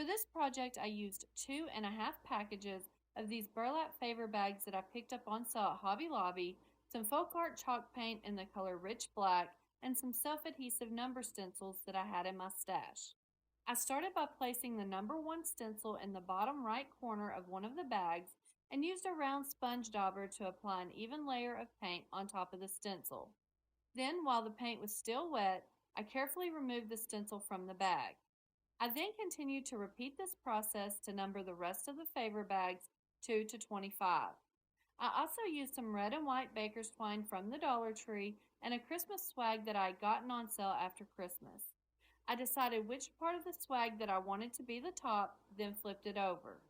For this project, I used 2.5 packages of these burlap favor bags that I picked up on sale at Hobby Lobby, some folk art chalk paint in the color Rich Black, and some self-adhesive number stencils that I had in my stash. I started by placing the number 1 stencil in the bottom right corner of one of the bags and used a round sponge dauber to apply an even layer of paint on top of the stencil. Then, while the paint was still wet, I carefully removed the stencil from the bag. I then continued to repeat this process to number the rest of the favor bags 2 to 25. I also used some red and white baker's twine from the Dollar Tree and a Christmas swag that I had gotten on sale after Christmas. I decided which part of the swag that I wanted to be the top, then flipped it over.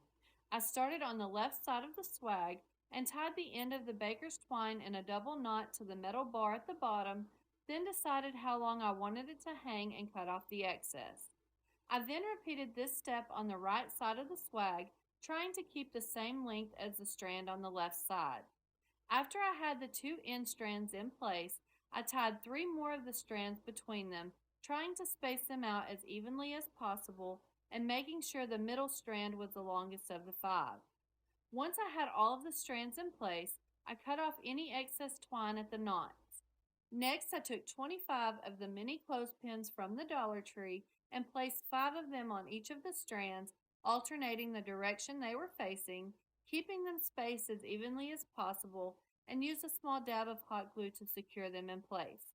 I started on the left side of the swag and tied the end of the baker's twine in a double knot to the metal bar at the bottom, then decided how long I wanted it to hang and cut off the excess. I then repeated this step on the right side of the swag, trying to keep the same length as the strand on the left side. After I had the 2 end strands in place, I tied 3 more of the strands between them, trying to space them out as evenly as possible and making sure the middle strand was the longest of the 5. Once I had all of the strands in place, I cut off any excess twine at the knots. Next, I took 25 of the mini clothespins from the Dollar Tree and placed 5 of them on each of the strands, alternating the direction they were facing, keeping them spaced as evenly as possible, and used a small dab of hot glue to secure them in place.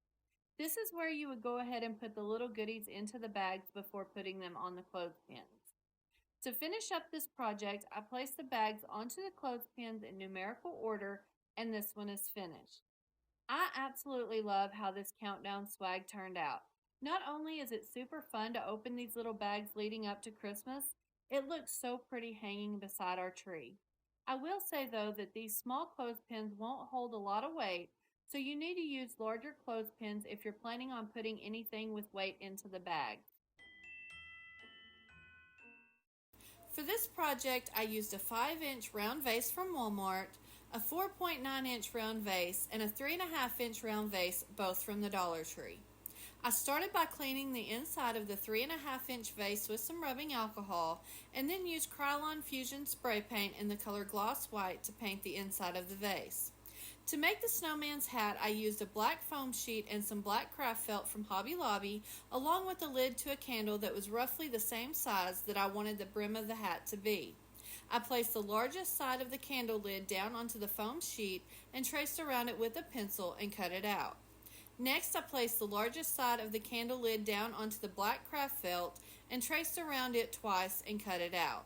This is where you would go ahead and put the little goodies into the bags before putting them on the clothespins. To finish up this project, I placed the bags onto the clothespins in numerical order, and this one is finished. I absolutely love how this countdown swag turned out. Not only is it super fun to open these little bags leading up to Christmas, it looks so pretty hanging beside our tree. I will say though that these small clothespins won't hold a lot of weight, so you need to use larger clothespins if you're planning on putting anything with weight into the bag. For this project, I used a 5-inch round vase from Walmart, a 4.9-inch round vase, and a 3.5-inch round vase, both from the Dollar Tree. I started by cleaning the inside of the 3.5-inch vase with some rubbing alcohol, and then used Krylon Fusion spray paint in the color gloss white to paint the inside of the vase. To make the snowman's hat, I used a black foam sheet and some black craft felt from Hobby Lobby, along with a lid to a candle that was roughly the same size that I wanted the brim of the hat to be. I placed the largest side of the candle lid down onto the foam sheet and traced around it with a pencil and cut it out. Next, I placed the largest side of the candle lid down onto the black craft felt and traced around it twice and cut it out.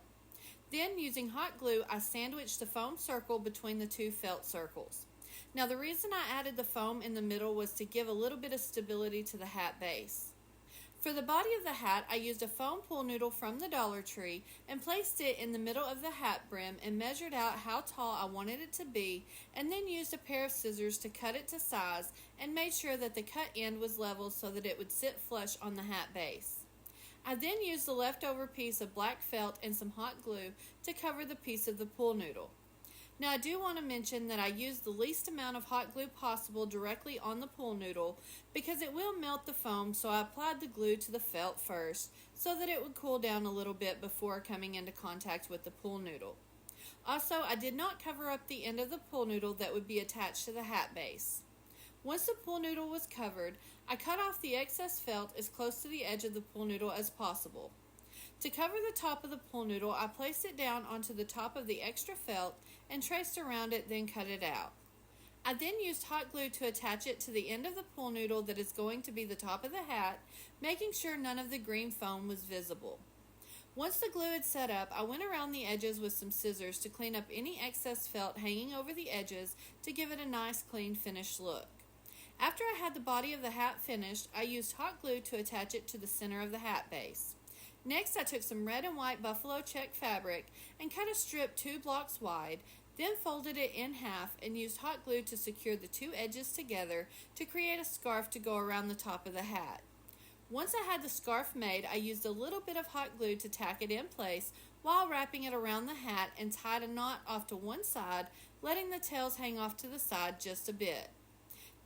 Then, using hot glue, I sandwiched the foam circle between the 2 felt circles. Now, the reason I added the foam in the middle was to give a little bit of stability to the hat base. For the body of the hat, I used a foam pool noodle from the Dollar Tree and placed it in the middle of the hat brim and measured out how tall I wanted it to be, and then used a pair of scissors to cut it to size and made sure that the cut end was level so that it would sit flush on the hat base. I then used the leftover piece of black felt and some hot glue to cover the piece of the pool noodle. Now, I do want to mention that I used the least amount of hot glue possible directly on the pool noodle because it will melt the foam, so I applied the glue to the felt first so that it would cool down a little bit before coming into contact with the pool noodle. Also, I did not cover up the end of the pool noodle that would be attached to the hat base. Once the pool noodle was covered, I cut off the excess felt as close to the edge of the pool noodle as possible. To cover the top of the pool noodle, I placed it down onto the top of the extra felt and traced around it, then cut it out. I then used hot glue to attach it to the end of the pool noodle that is going to be the top of the hat, making sure none of the green foam was visible. Once the glue had set up, I went around the edges with some scissors to clean up any excess felt hanging over the edges to give it a nice clean finished look. After I had the body of the hat finished, I used hot glue to attach it to the center of the hat base. Next, I took some red and white buffalo check fabric and cut a strip 2 blocks wide, then folded it in half and used hot glue to secure the 2 edges together to create a scarf to go around the top of the hat. Once I had the scarf made, I used a little bit of hot glue to tack it in place while wrapping it around the hat and tied a knot off to one side, letting the tails hang off to the side just a bit.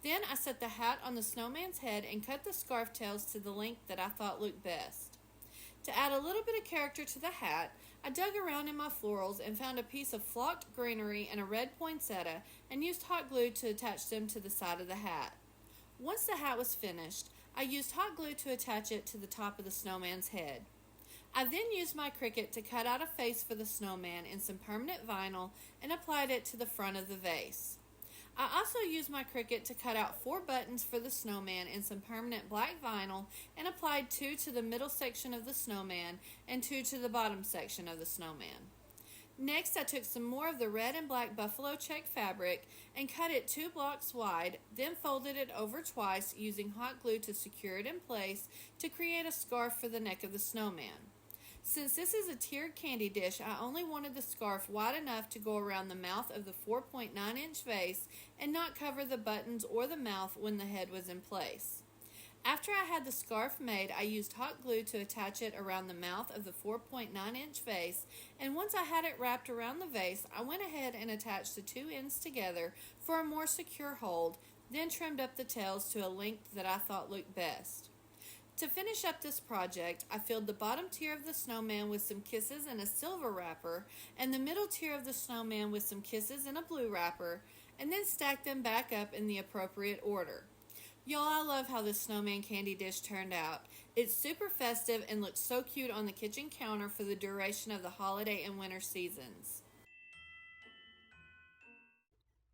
Then I set the hat on the snowman's head and cut the scarf tails to the length that I thought looked best. To add a little bit of character to the hat, I dug around in my florals and found a piece of flocked greenery and a red poinsettia and used hot glue to attach them to the side of the hat. Once the hat was finished, I used hot glue to attach it to the top of the snowman's head. I then used my Cricut to cut out a face for the snowman in some permanent vinyl and applied it to the front of the vase. I also used my Cricut to cut out 4 buttons for the snowman in some permanent black vinyl and applied 2 to the middle section of the snowman and 2 to the bottom section of the snowman. Next, I took some more of the red and black buffalo check fabric and cut it 2 blocks wide, then folded it over twice using hot glue to secure it in place to create a scarf for the neck of the snowman. Since this is a tiered candy dish, I only wanted the scarf wide enough to go around the mouth of the 4.9-inch vase and not cover the buttons or the mouth when the head was in place. After I had the scarf made, I used hot glue to attach it around the mouth of the 4.9-inch vase, and once I had it wrapped around the vase, I went ahead and attached the 2 ends together for a more secure hold, then trimmed up the tails to a length that I thought looked best. To finish up this project, I filled the bottom tier of the snowman with some kisses in a silver wrapper, and the middle tier of the snowman with some kisses in a blue wrapper, and then stacked them back up in the appropriate order. Y'all, I love how this snowman candy dish turned out. It's super festive and looks so cute on the kitchen counter for the duration of the holiday and winter seasons.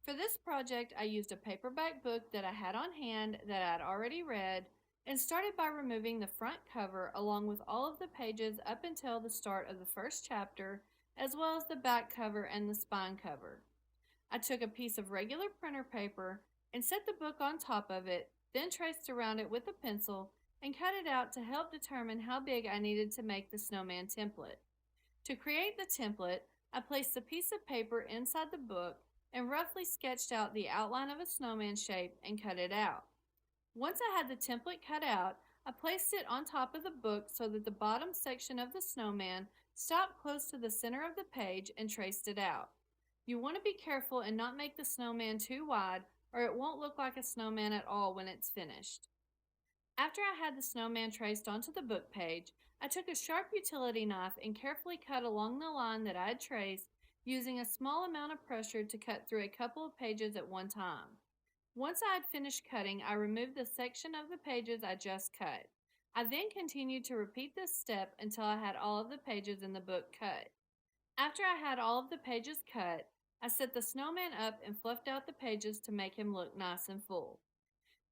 For this project, I used a paperback book that I had on hand that I had already read, and started by removing the front cover along with all of the pages up until the start of the first chapter, as well as the back cover and the spine cover. I took a piece of regular printer paper and set the book on top of it, then traced around it with a pencil and cut it out to help determine how big I needed to make the snowman template. To create the template, I placed a piece of paper inside the book and roughly sketched out the outline of a snowman shape and cut it out. Once I had the template cut out, I placed it on top of the book so that the bottom section of the snowman stopped close to the center of the page and traced it out. You want to be careful and not make the snowman too wide, or it won't look like a snowman at all when it's finished. After I had the snowman traced onto the book page, I took a sharp utility knife and carefully cut along the line that I had traced, using a small amount of pressure to cut through a couple of pages at one time. Once I had finished cutting, I removed the section of the pages I just cut. I then continued to repeat this step until I had all of the pages in the book cut. After I had all of the pages cut, I set the snowman up and fluffed out the pages to make him look nice and full.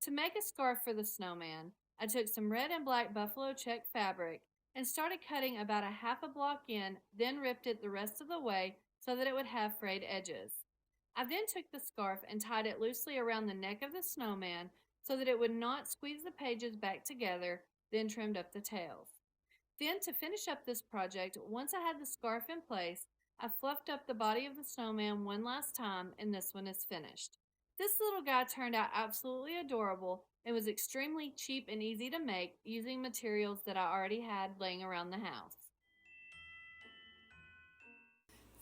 To make a scarf for the snowman, I took some red and black buffalo check fabric and started cutting about a half a block in, then ripped it the rest of the way so that it would have frayed edges. I then took the scarf and tied it loosely around the neck of the snowman so that it would not squeeze the pages back together, then trimmed up the tails. Then, to finish up this project, once I had the scarf in place, I fluffed up the body of the snowman one last time, and this one is finished. This little guy turned out absolutely adorable and was extremely cheap and easy to make using materials that I already had laying around the house.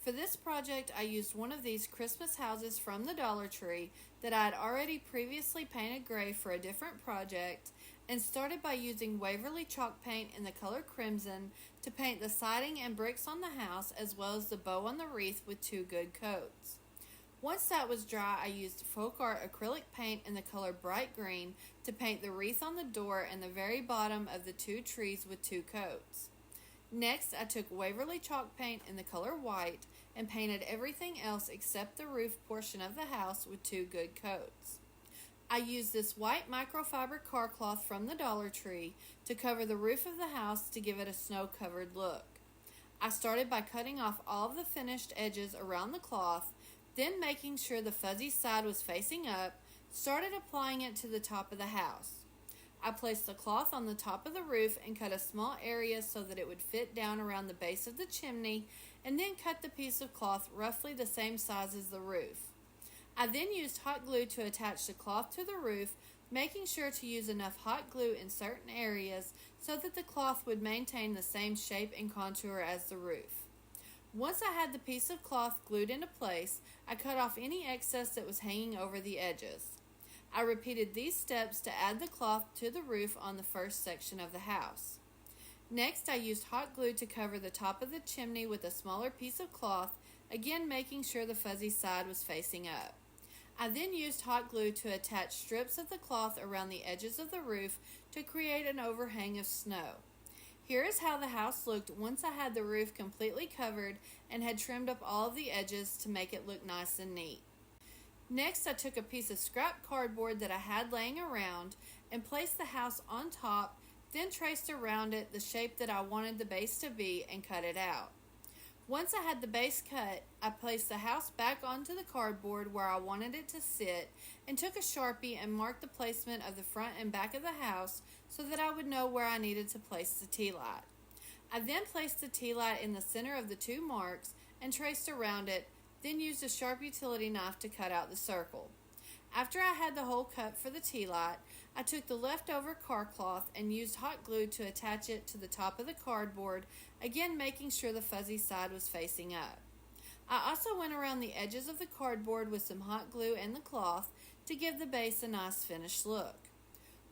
For this project, I used one of these Christmas houses from the Dollar Tree that I had already previously painted gray for a different project, and started by using Waverly chalk paint in the color crimson to paint the siding and bricks on the house as well as the bow on the wreath with 2 good coats. Once that was dry, I used Faux acrylic paint in the color bright green to paint the wreath on the door and the very bottom of the 2 trees with 2 coats. Next, I took Waverly chalk paint in the color white and painted everything else except the roof portion of the house with 2 good coats. I used this white microfiber car cloth from the Dollar Tree to cover the roof of the house to give it a snow-covered look. I started by cutting off all of the finished edges around the cloth, then making sure the fuzzy side was facing up, started applying it to the top of the house. I placed the cloth on the top of the roof and cut a small area so that it would fit down around the base of the chimney, and then cut the piece of cloth roughly the same size as the roof. I then used hot glue to attach the cloth to the roof, making sure to use enough hot glue in certain areas so that the cloth would maintain the same shape and contour as the roof. Once I had the piece of cloth glued into place, I cut off any excess that was hanging over the edges. I repeated these steps to add the cloth to the roof on the first section of the house. Next, I used hot glue to cover the top of the chimney with a smaller piece of cloth, again making sure the fuzzy side was facing up. I then used hot glue to attach strips of the cloth around the edges of the roof to create an overhang of snow. Here is how the house looked once I had the roof completely covered and had trimmed up all of the edges to make it look nice and neat. Next, I took a piece of scrap cardboard that I had laying around and placed the house on top, then traced around it the shape that I wanted the base to be and cut it out. Once I had the base cut, I placed the house back onto the cardboard where I wanted it to sit and took a Sharpie and marked the placement of the front and back of the house so that I would know where I needed to place the tea light. I then placed the tea light in the center of the two marks and traced around it, then used a sharp utility knife to cut out the circle. After I had the hole cut for the tea light, I took the leftover car cloth and used hot glue to attach it to the top of the cardboard, again making sure the fuzzy side was facing up. I also went around the edges of the cardboard with some hot glue and the cloth to give the base a nice finished look.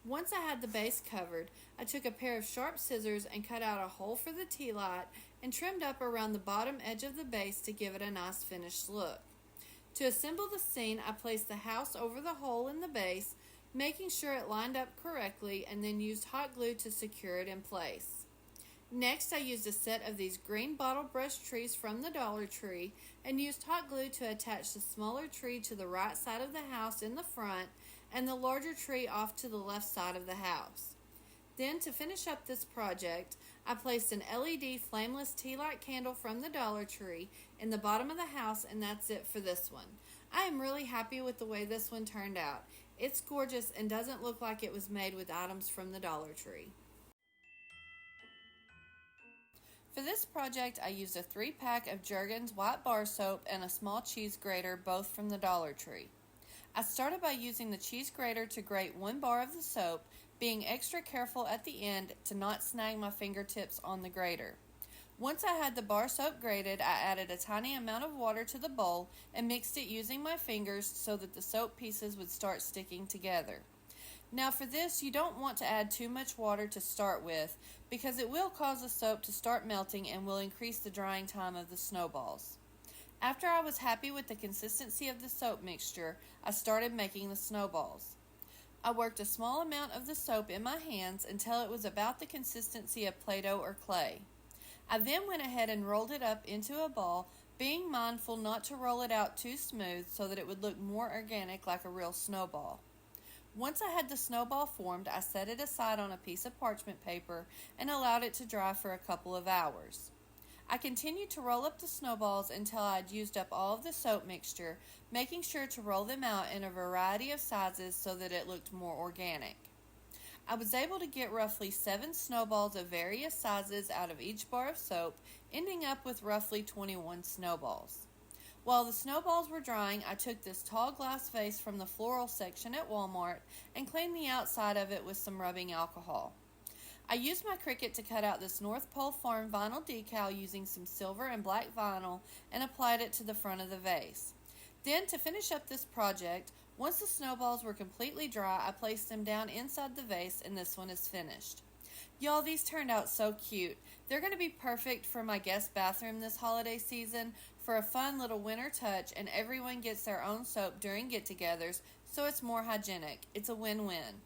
Once I had the base covered, I took a pair of sharp scissors and cut out a hole for the tea light and trimmed up around the bottom edge of the base to give it a nice finished look. To assemble the scene, I placed the house over the hole in the base, making sure it lined up correctly, and then used hot glue to secure it in place. Next, I used a set of these green bottle brush trees from the Dollar Tree and used hot glue to attach the smaller tree to the right side of the house in the front and the larger tree off to the left side of the house. Then, to finish up this project, I placed an LED flameless tea light candle from the Dollar Tree in the bottom of the house, and that's it for this one. I am really happy with the way this one turned out. It's gorgeous and doesn't look like it was made with items from the Dollar Tree. For this project, I used a 3-pack of Jergens white bar soap and a small cheese grater, both from the Dollar Tree. I started by using the cheese grater to grate 1 bar of the soap, being extra careful at the end to not snag my fingertips on the grater. Once I had the bar soap grated, I added a tiny amount of water to the bowl and mixed it using my fingers so that the soap pieces would start sticking together. Now for this, you don't want to add too much water to start with because it will cause the soap to start melting and will increase the drying time of the snowballs. After I was happy with the consistency of the soap mixture, I started making the snowballs. I worked a small amount of the soap in my hands until it was about the consistency of Play-Doh or clay. I then went ahead and rolled it up into a ball, being mindful not to roll it out too smooth so that it would look more organic like a real snowball. Once I had the snowball formed, I set it aside on a piece of parchment paper and allowed it to dry for a couple of hours. I continued to roll up the snowballs until I had used up all of the soap mixture, making sure to roll them out in a variety of sizes so that it looked more organic. I was able to get roughly 7 snowballs of various sizes out of each bar of soap, ending up with roughly 21 snowballs. While the snowballs were drying, I took this tall glass vase from the floral section at Walmart and cleaned the outside of it with some rubbing alcohol. I used my Cricut to cut out this North Pole Farm vinyl decal using some silver and black vinyl and applied it to the front of the vase. Then, to finish up this project, once the snowballs were completely dry, I placed them down inside the vase, and this one is finished. Y'all, these turned out so cute. They're going to be perfect for my guest bathroom this holiday season for a fun little winter touch, and everyone gets their own soap during get-togethers, so it's more hygienic. It's a win-win.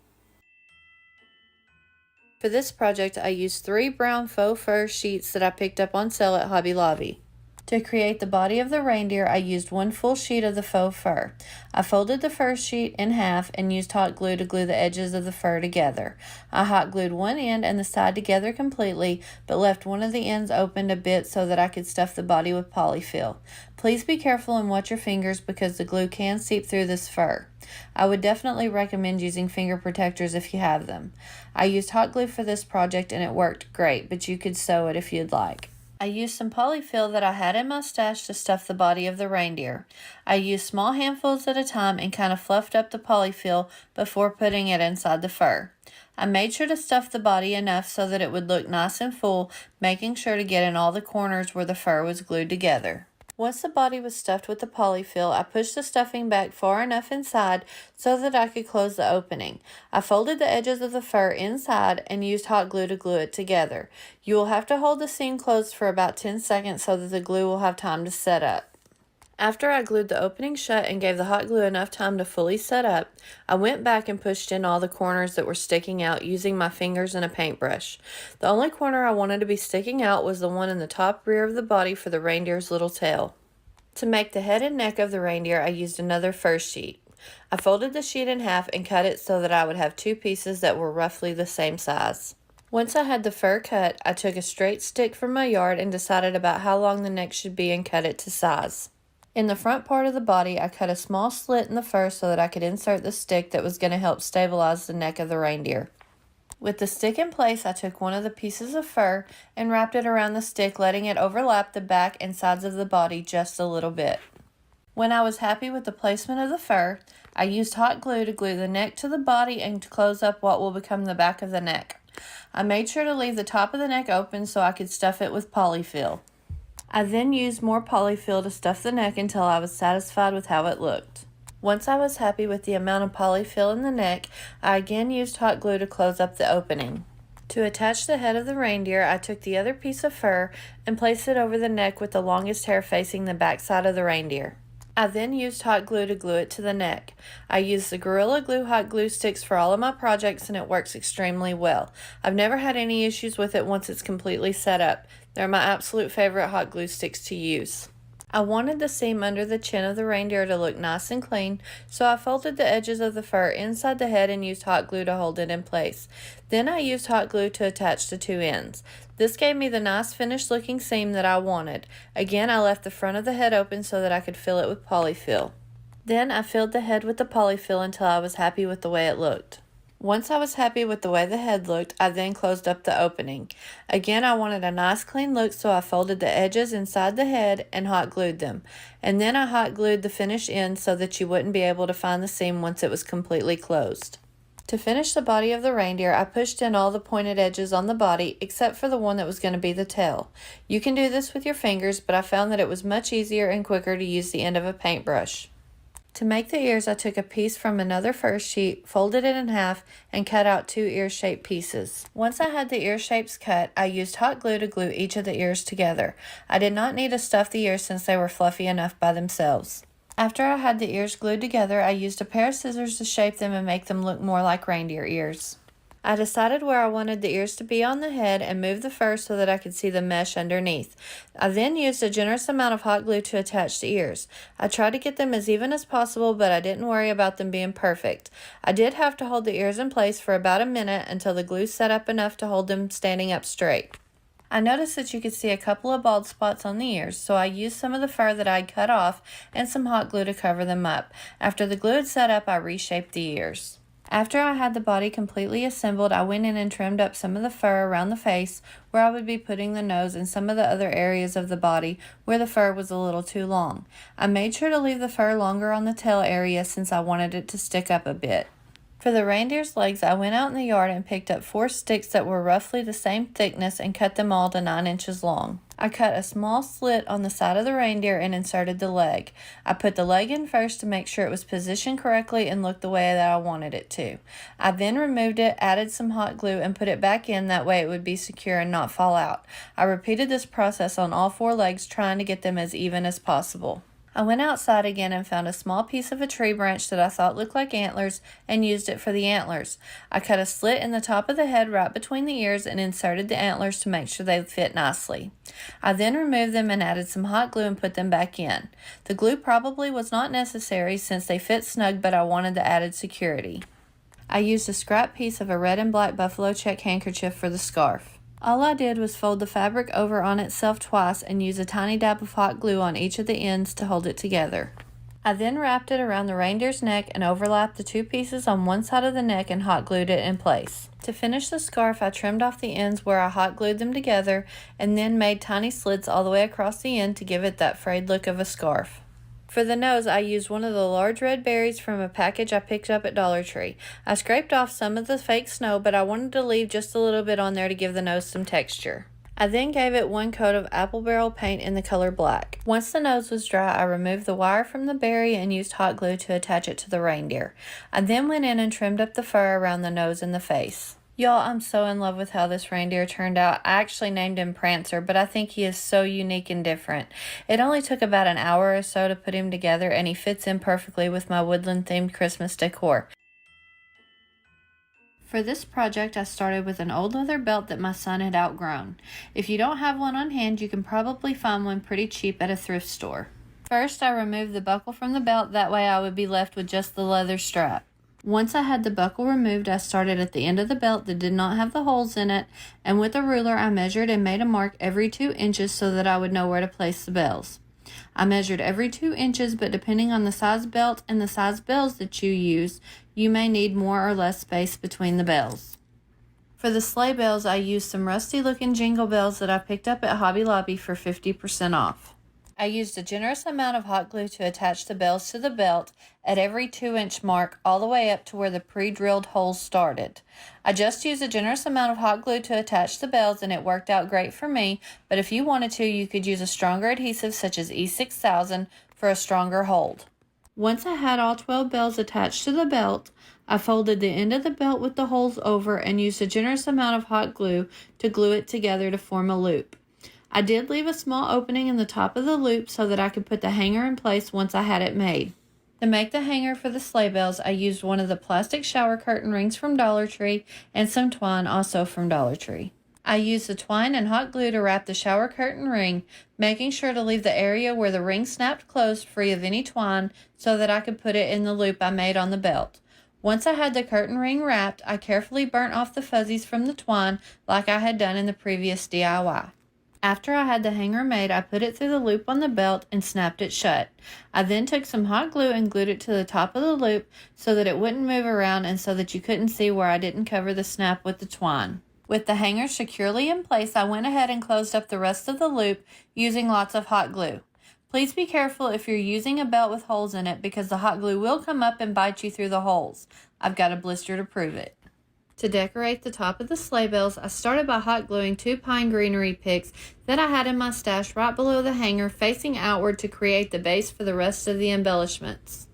For this project, I used 3 brown faux fur sheets that I picked up on sale at Hobby Lobby. To create the body of the reindeer, I used 1 full sheet of the faux fur. I folded the first sheet in half and used hot glue to glue the edges of the fur together. I hot glued one end and the side together completely, but left one of the ends opened a bit so that I could stuff the body with polyfill. Please be careful and watch your fingers because the glue can seep through this fur. I would definitely recommend using finger protectors if you have them. I used hot glue for this project and it worked great, but you could sew it if you'd like. I used some polyfill that I had in my stash to stuff the body of the reindeer. I used small handfuls at a time and kind of fluffed up the polyfill before putting it inside the fur. I made sure to stuff the body enough so that it would look nice and full, making sure to get in all the corners where the fur was glued together. Once the body was stuffed with the polyfill, I pushed the stuffing back far enough inside so that I could close the opening. I folded the edges of the fur inside and used hot glue to glue it together. You will have to hold the seam closed for about 10 seconds so that the glue will have time to set up. After I glued the opening shut and gave the hot glue enough time to fully set up, I went back and pushed in all the corners that were sticking out using my fingers and a paintbrush. The only corner I wanted to be sticking out was the one in the top rear of the body for the reindeer's little tail. To make the head and neck of the reindeer, I used another fur sheet. I folded the sheet in half and cut it so that I would have two pieces that were roughly the same size. Once I had the fur cut, I took a straight stick from my yard and decided about how long the neck should be and cut it to size. In the front part of the body, I cut a small slit in the fur so that I could insert the stick that was going to help stabilize the neck of the reindeer. With the stick in place, I took one of the pieces of fur and wrapped it around the stick, letting it overlap the back and sides of the body just a little bit. When I was happy with the placement of the fur, I used hot glue to glue the neck to the body and to close up what will become the back of the neck. I made sure to leave the top of the neck open so I could stuff it with polyfill. I then used more polyfill to stuff the neck until I was satisfied with how it looked. Once I was happy with the amount of polyfill in the neck, I again used hot glue to close up the opening. To attach the head of the reindeer, I took the other piece of fur and placed it over the neck with the longest hair facing the back side of the reindeer. I then used hot glue to glue it to the neck. I use the Gorilla Glue hot glue sticks for all of my projects and it works extremely well. I've never had any issues with it once it's completely set up. They're my absolute favorite hot glue sticks to use. I wanted the seam under the chin of the reindeer to look nice and clean, so I folded the edges of the fur inside the head and used hot glue to hold it in place. Then I used hot glue to attach the two ends. This gave me the nice finished looking seam that I wanted. Again, I left the front of the head open so that I could fill it with polyfill. Then I filled the head with the polyfill until I was happy with the way it looked. Once I was happy with the way the head looked, I then closed up the opening. Again, I wanted a nice clean look, so I folded the edges inside the head and hot glued them. And then I hot glued the finished end so that you wouldn't be able to find the seam once it was completely closed. To finish the body of the reindeer, I pushed in all the pointed edges on the body except for the one that was going to be the tail. You can do this with your fingers, but I found that it was much easier and quicker to use the end of a paintbrush. To make the ears, I took a piece from another fur sheet, folded it in half, and cut out two ear-shaped pieces. Once I had the ear shapes cut, I used hot glue to glue each of the ears together. I did not need to stuff the ears since they were fluffy enough by themselves. After I had the ears glued together, I used a pair of scissors to shape them and make them look more like reindeer ears. I decided where I wanted the ears to be on the head and moved the fur so that I could see the mesh underneath. I then used a generous amount of hot glue to attach the ears. I tried to get them as even as possible, but I didn't worry about them being perfect. I did have to hold the ears in place for about a minute until the glue set up enough to hold them standing up straight. I noticed that you could see a couple of bald spots on the ears, so I used some of the fur that I'd cut off and some hot glue to cover them up. After the glue had set up, I reshaped the ears. After I had the body completely assembled, I went in and trimmed up some of the fur around the face where I would be putting the nose and some of the other areas of the body where the fur was a little too long. I made sure to leave the fur longer on the tail area since I wanted it to stick up a bit. For the reindeer's legs, I went out in the yard and picked up 4 sticks that were roughly the same thickness and cut them all to 9 inches long. I cut a small slit on the side of the reindeer and inserted the leg. I put the leg in first to make sure it was positioned correctly and looked the way that I wanted it to. I then removed it, added some hot glue, and put it back in, that way it would be secure and not fall out. I repeated this process on all 4 legs, trying to get them as even as possible. I went outside again and found a small piece of a tree branch that I thought looked like antlers and used it for the antlers. I cut a slit in the top of the head right between the ears and inserted the antlers to make sure they fit nicely. I then removed them and added some hot glue and put them back in. The glue probably was not necessary since they fit snug, but I wanted the added security. I used a scrap piece of a red and black buffalo check handkerchief for the scarf. All I did was fold the fabric over on itself twice and use a tiny dab of hot glue on each of the ends to hold it together. I then wrapped it around the reindeer's neck and overlapped the 2 pieces on one side of the neck and hot glued it in place. To finish the scarf, I trimmed off the ends where I hot glued them together and then made tiny slits all the way across the end to give it that frayed look of a scarf. For the nose, I used one of the large red berries from a package I picked up at Dollar Tree. I scraped off some of the fake snow, but I wanted to leave just a little bit on there to give the nose some texture. I then gave it one coat of apple barrel paint in the color black. Once the nose was dry, I removed the wire from the berry and used hot glue to attach it to the reindeer. I then went in and trimmed up the fur around the nose and the face. Y'all, I'm so in love with how this reindeer turned out. I actually named him Prancer, but I think he is so unique and different. It only took about an hour or so to put him together, and he fits in perfectly with my woodland-themed Christmas decor. For this project, I started with an old leather belt that my son had outgrown. If you don't have one on hand, you can probably find one pretty cheap at a thrift store. First, I removed the buckle from the belt, that way I would be left with just the leather strap. Once I had the buckle removed, I started at the end of the belt that did not have the holes in it, and with a ruler I measured and made a mark every 2 inches so that I would know where to place the bells. I measured every 2 inches, but depending on the size belt and the size bells that you use, you may need more or less space between the bells. For the sleigh bells, I used some rusty looking Jingle bells that I picked up at Hobby Lobby for 50% off. I used a generous amount of hot glue to attach the bells to the belt at every 2-inch mark all the way up to where the pre-drilled holes started. I just used a generous amount of hot glue to attach the bells and it worked out great for me, but if you wanted to, you could use a stronger adhesive such as E6000 for a stronger hold. Once I had all 12 bells attached to the belt, I folded the end of the belt with the holes over and used a generous amount of hot glue to glue it together to form a loop. I did leave a small opening in the top of the loop so that I could put the hanger in place once I had it made. To make the hanger for the sleigh bells, I used one of the plastic shower curtain rings from Dollar Tree and some twine also from Dollar Tree. I used the twine and hot glue to wrap the shower curtain ring, making sure to leave the area where the ring snapped closed free of any twine so that I could put it in the loop I made on the belt. Once I had the curtain ring wrapped, I carefully burnt off the fuzzies from the twine like I had done in the previous DIY. After I had the hanger made, I put it through the loop on the belt and snapped it shut. I then took some hot glue and glued it to the top of the loop so that it wouldn't move around and so that you couldn't see where I didn't cover the snap with the twine. With the hanger securely in place, I went ahead and closed up the rest of the loop using lots of hot glue. Please be careful if you're using a belt with holes in it because the hot glue will come up and bite you through the holes. I've got a blister to prove it. To decorate the top of the sleigh bells, I started by hot gluing 2 pine greenery picks that I had in my stash right below the hanger facing outward to create the base for the rest of the embellishments.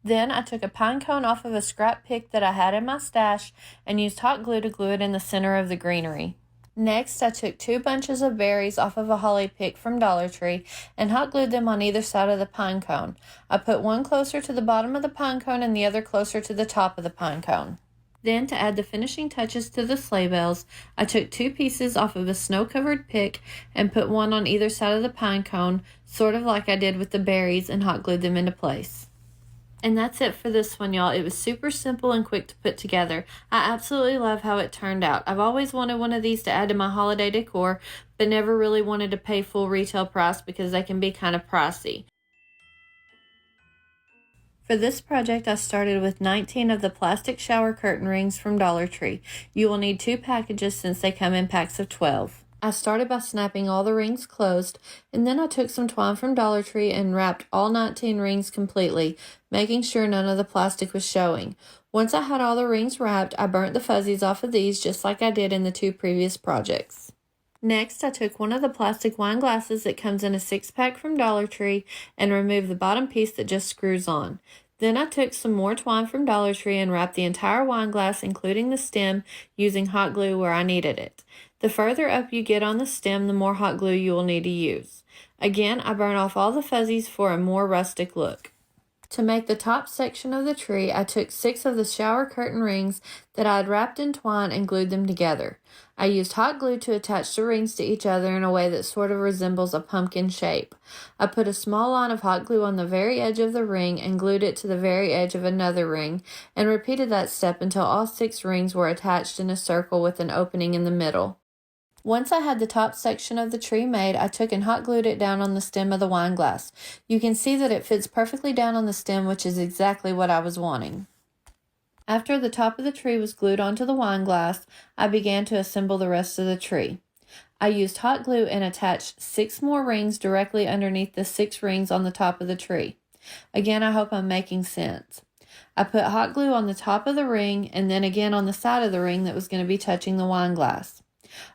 Then I took a pine cone off of a scrap pick that I had in my stash and used hot glue to glue it in the center of the greenery. Next, I took 2 bunches of berries off of a holly pick from Dollar Tree and hot glued them on either side of the pine cone. I put one closer to the bottom of the pine cone and the other closer to the top of the pine cone. Then, to add the finishing touches to the sleigh bells, I took 2 pieces off of a snow-covered pick and put one on either side of the pine cone, sort of like I did with the berries, and hot glued them into place. And that's it for this one, y'all. It was super simple and quick to put together. I absolutely love how it turned out. I've always wanted one of these to add to my holiday decor, but never really wanted to pay full retail price because they can be kind of pricey. For this project, I started with 19 of the plastic shower curtain rings from Dollar Tree. You will need 2 packages since they come in packs of 12. I started by snapping all the rings closed, and then I took some twine from Dollar Tree and wrapped all 19 rings completely, making sure none of the plastic was showing. Once I had all the rings wrapped, I burnt the fuzzies off of these just like I did in the 2 previous projects. Next, I took one of the plastic wine glasses that comes in a 6-pack from Dollar Tree and removed the bottom piece that just screws on. Then I took some more twine from Dollar Tree and wrapped the entire wine glass, including the stem, using hot glue where I needed it. The further up you get on the stem, the more hot glue you will need to use. Again, I burn off all the fuzzies for a more rustic look. To make the top section of the tree, I took 6 of the shower curtain rings that I had wrapped in twine and glued them together. I used hot glue to attach the rings to each other in a way that sort of resembles a pumpkin shape. I put a small line of hot glue on the very edge of the ring and glued it to the very edge of another ring, and repeated that step until all 6 rings were attached in a circle with an opening in the middle. Once I had the top section of the tree made, I took and hot glued it down on the stem of the wine glass. You can see that it fits perfectly down on the stem, which is exactly what I was wanting. After the top of the tree was glued onto the wine glass, I began to assemble the rest of the tree. I used hot glue and attached 6 more rings directly underneath the 6 rings on the top of the tree. Again, I hope I'm making sense. I put hot glue on the top of the ring and then again on the side of the ring that was going to be touching the wine glass.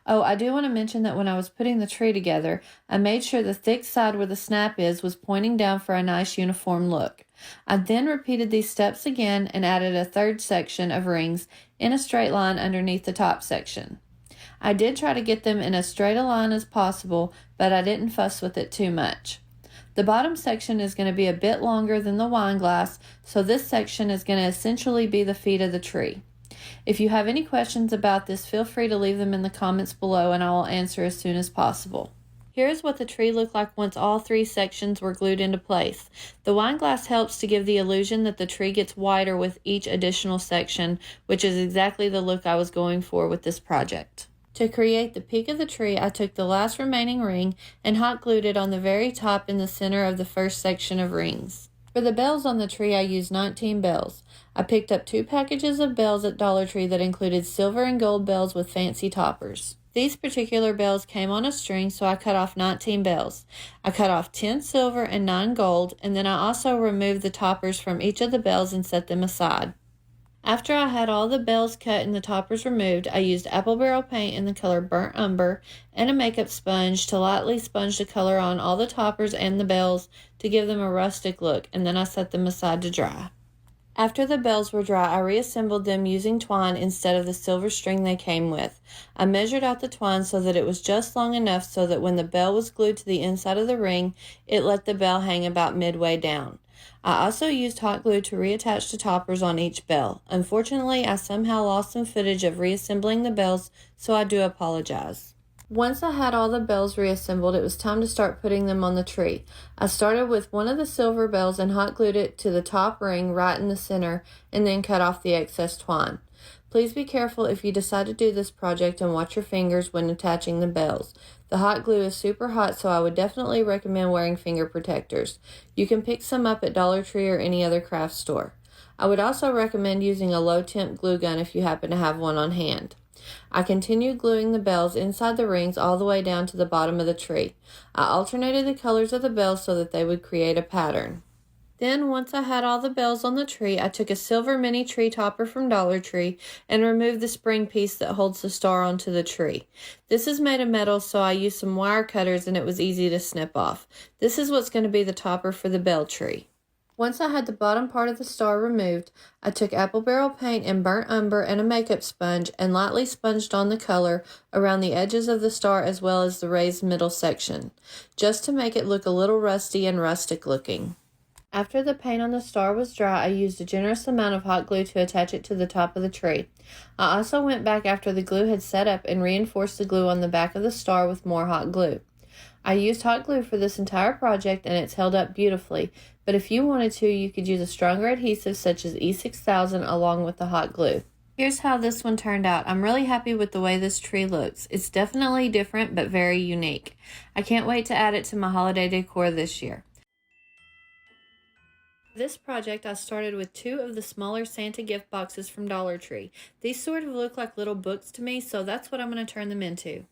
Oh, I do want to mention that when I was putting the tree together, I made sure the thick side where the snap is was pointing down for a nice uniform look. I then repeated these steps again and added a third section of rings in a straight line underneath the top section. I did try to get them in as straight a line as possible, but I didn't fuss with it too much. The bottom section is going to be a bit longer than the wine glass, so this section is going to essentially be the feet of the tree. If you have any questions about this, feel free to leave them in the comments below and I will answer as soon as possible. Here's what the tree looked like once all three sections were glued into place. The wine glass helps to give the illusion that the tree gets wider with each additional section, which is exactly the look I was going for with this project. To create the peak of the tree, I took the last remaining ring and hot glued it on the very top in the center of the first section of rings. For the bells on the tree, I used 19 bells. I picked up 2 packages of bells at Dollar Tree that included silver and gold bells with fancy toppers. These particular bells came on a string, so I cut off 19 bells. I cut off 10 silver and 9 gold, and then I also removed the toppers from each of the bells and set them aside. After I had all the bells cut and the toppers removed, I used apple barrel paint in the color burnt umber and a makeup sponge to lightly sponge the color on all the toppers and the bells to give them a rustic look, and then I set them aside to dry. After the bells were dry, I reassembled them using twine instead of the silver string they came with. I measured out the twine so that it was just long enough so that when the bell was glued to the inside of the ring, it let the bell hang about midway down. I also used hot glue to reattach the toppers on each bell. Unfortunately, I somehow lost some footage of reassembling the bells, so I do apologize. Once I had all the bells reassembled, it was time to start putting them on the tree. I started with one of the silver bells and hot glued it to the top ring right in the center and then cut off the excess twine. Please be careful if you decide to do this project and watch your fingers when attaching the bells. The hot glue is super hot, so I would definitely recommend wearing finger protectors. You can pick some up at Dollar Tree or any other craft store. I would also recommend using a low temp glue gun if you happen to have one on hand. I continued gluing the bells inside the rings all the way down to the bottom of the tree. I alternated the colors of the bells so that they would create a pattern. Then, once I had all the bells on the tree, I took a silver mini tree topper from Dollar Tree and removed the spring piece that holds the star onto the tree. This is made of metal, so I used some wire cutters and it was easy to snip off. This is what's going to be the topper for the bell tree. Once I had the bottom part of the star removed, I took apple barrel paint and burnt umber and a makeup sponge and lightly sponged on the color around the edges of the star as well as the raised middle section, just to make it look a little rusty and rustic looking. After the paint on the star was dry, I used a generous amount of hot glue to attach it to the top of the tree. I also went back after the glue had set up and reinforced the glue on the back of the star with more hot glue. I used hot glue for this entire project and it's held up beautifully, but if you wanted to, you could use a stronger adhesive such as E6000 along with the hot glue. Here's how this one turned out. I'm really happy with the way this tree looks. It's definitely different but very unique. I can't wait to add it to my holiday decor this year. For this project, I started with 2 of the smaller Santa gift boxes from Dollar Tree. These sort of look like little books to me, so that's what I'm going to turn them into.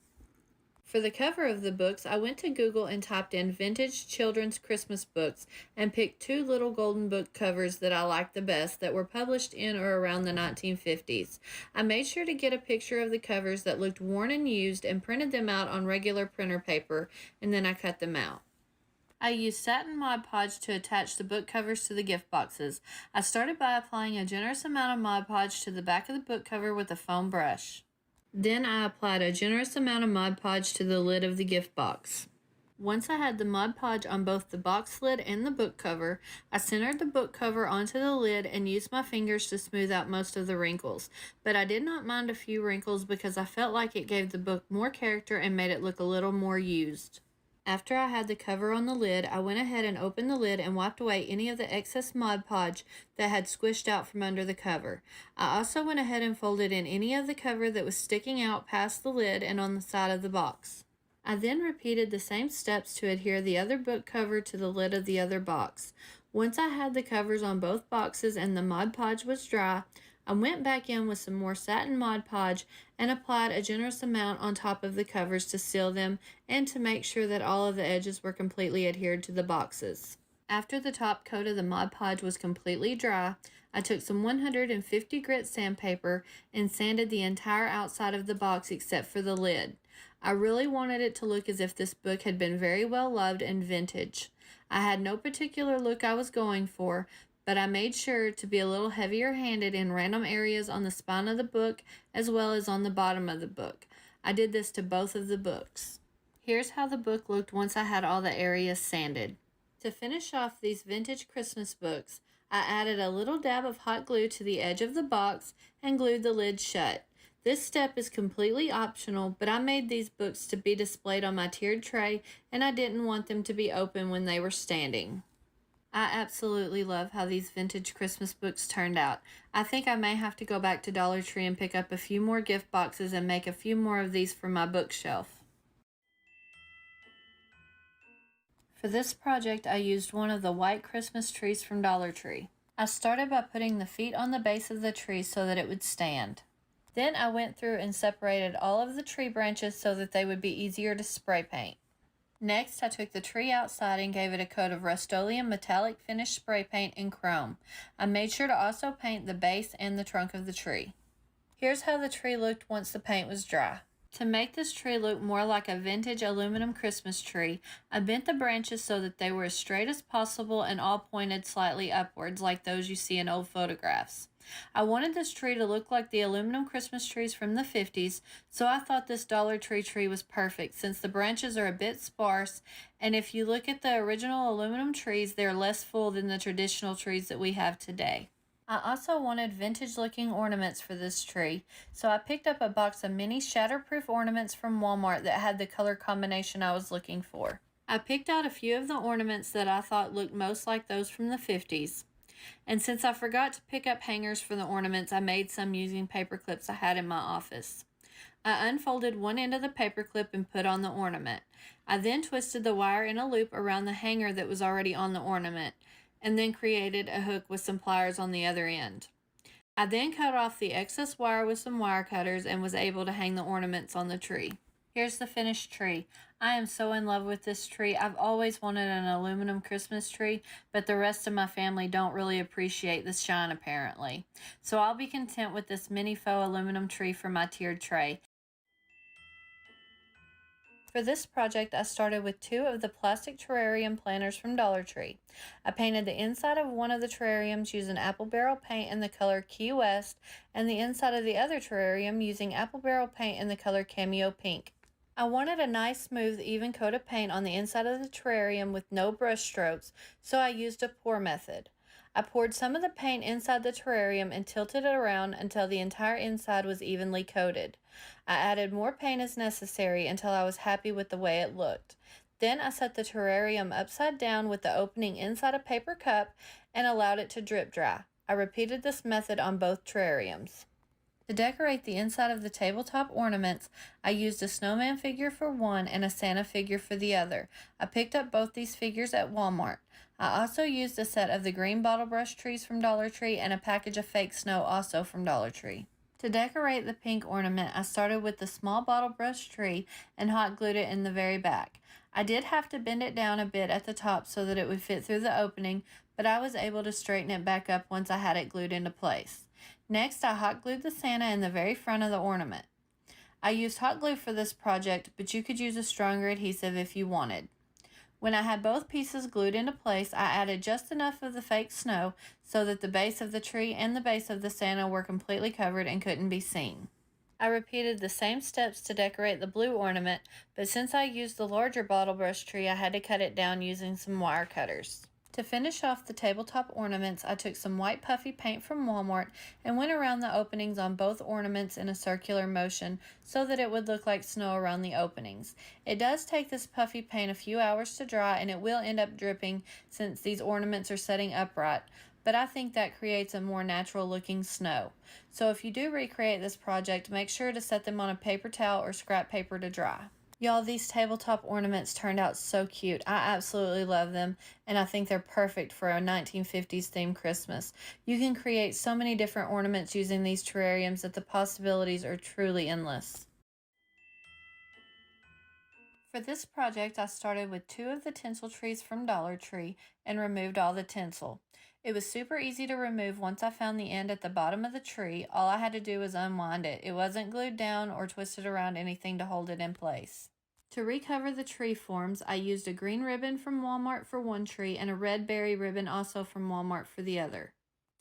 For the cover of the books, I went to Google and typed in vintage children's Christmas books and picked 2 little golden book covers that I liked the best that were published in or around the 1950s. I made sure to get a picture of the covers that looked worn and used and printed them out on regular printer paper, and then I cut them out. I used satin Mod Podge to attach the book covers to the gift boxes. I started by applying a generous amount of Mod Podge to the back of the book cover with a foam brush. Then I applied a generous amount of Mod Podge to the lid of the gift box. Once I had the Mod Podge on both the box lid and the book cover, I centered the book cover onto the lid and used my fingers to smooth out most of the wrinkles. But I did not mind a few wrinkles because I felt like it gave the book more character and made it look a little more used. After I had the cover on the lid, I went ahead and opened the lid and wiped away any of the excess Mod Podge that had squished out from under the cover. I also went ahead and folded in any of the cover that was sticking out past the lid and on the side of the box. I then repeated the same steps to adhere the other book cover to the lid of the other box. Once I had the covers on both boxes and the Mod Podge was dry, I went back in with some more satin Mod Podge and applied a generous amount on top of the covers to seal them and to make sure that all of the edges were completely adhered to the boxes. After the top coat of the Mod Podge was completely dry, I took some 150 grit sandpaper and sanded the entire outside of the box except for the lid. I really wanted it to look as if this book had been very well loved and vintage. I had no particular look I was going for, but I made sure to be a little heavier handed in random areas on the spine of the book as well as on the bottom of the book. I did this to both of the books. Here's how the book looked once I had all the areas sanded. To finish off these vintage Christmas books, I added a little dab of hot glue to the edge of the box and glued the lid shut. This step is completely optional, but I made these books to be displayed on my tiered tray, and I didn't want them to be open when they were standing. I absolutely love how these vintage Christmas books turned out. I think I may have to go back to Dollar Tree and pick up a few more gift boxes and make a few more of these for my bookshelf. For this project, I used one of the white Christmas trees from Dollar Tree. I started by putting the feet on the base of the tree so that it would stand. Then I went through and separated all of the tree branches so that they would be easier to spray paint. Next, I took the tree outside and gave it a coat of Rust-Oleum metallic finish spray paint and chrome. I made sure to also paint the base and the trunk of the tree. Here's how the tree looked once the paint was dry. To make this tree look more like a vintage aluminum Christmas tree, I bent the branches so that they were as straight as possible and all pointed slightly upwards like those you see in old photographs. I wanted this tree to look like the aluminum Christmas trees from the 50s, so I thought this Dollar Tree tree was perfect since the branches are a bit sparse, and if you look at the original aluminum trees, they're less full than the traditional trees that we have today. I also wanted vintage-looking ornaments for this tree, so I picked up a box of mini shatterproof ornaments from Walmart that had the color combination I was looking for. I picked out a few of the ornaments that I thought looked most like those from the 50s. And since I forgot to pick up hangers for the ornaments, I made some using paper clips I had in my office. I unfolded one end of the paper clip and put on the ornament. I then twisted the wire in a loop around the hanger that was already on the ornament, and then created a hook with some pliers on the other end. I then cut off the excess wire with some wire cutters and was able to hang the ornaments on the tree. Here's the finished tree. I am so in love with this tree. I've always wanted an aluminum Christmas tree, but the rest of my family don't really appreciate the shine apparently. So I'll be content with this mini faux aluminum tree for my tiered tray. For this project, I started with 2 of the plastic terrarium planters from Dollar Tree. I painted the inside of one of the terrariums using apple barrel paint in the color Key West, and the inside of the other terrarium using apple barrel paint in the color Cameo Pink. I wanted a nice, smooth, even coat of paint on the inside of the terrarium with no brush strokes, so I used a pour method. I poured some of the paint inside the terrarium and tilted it around until the entire inside was evenly coated. I added more paint as necessary until I was happy with the way it looked. Then I set the terrarium upside down with the opening inside a paper cup and allowed it to drip dry. I repeated this method on both terrariums. To decorate the inside of the tabletop ornaments, I used a snowman figure for one and a Santa figure for the other. I picked up both these figures at Walmart. I also used a set of the green bottle brush trees from Dollar Tree and a package of fake snow also from Dollar Tree. To decorate the pink ornament, I started with the small bottle brush tree and hot glued it in the very back. I did have to bend it down a bit at the top so that it would fit through the opening, but I was able to straighten it back up once I had it glued into place. Next, I hot glued the Santa in the very front of the ornament. I used hot glue for this project, but you could use a stronger adhesive if you wanted. When I had both pieces glued into place, I added just enough of the fake snow so that the base of the tree and the base of the Santa were completely covered and couldn't be seen. I repeated the same steps to decorate the blue ornament, but since I used the larger bottle brush tree, I had to cut it down using some wire cutters. To finish off the tabletop ornaments, I took some white puffy paint from Walmart and went around the openings on both ornaments in a circular motion so that it would look like snow around the openings. It does take this puffy paint a few hours to dry, and it will end up dripping since these ornaments are setting upright, but I think that creates a more natural looking snow. So if you do recreate this project, make sure to set them on a paper towel or scrap paper to dry. Y'all, these tabletop ornaments turned out so cute. I absolutely love them, and I think they're perfect for a 1950s themed Christmas. You can create so many different ornaments using these terrariums that the possibilities are truly endless. For this project, I started with 2 of the tinsel trees from Dollar Tree and removed all the tinsel. It was super easy to remove once I found the end at the bottom of the tree. All I had to do was unwind it. It wasn't glued down or twisted around anything to hold it in place. To recover the tree forms, I used a green ribbon from Walmart for one tree and a red berry ribbon also from Walmart for the other.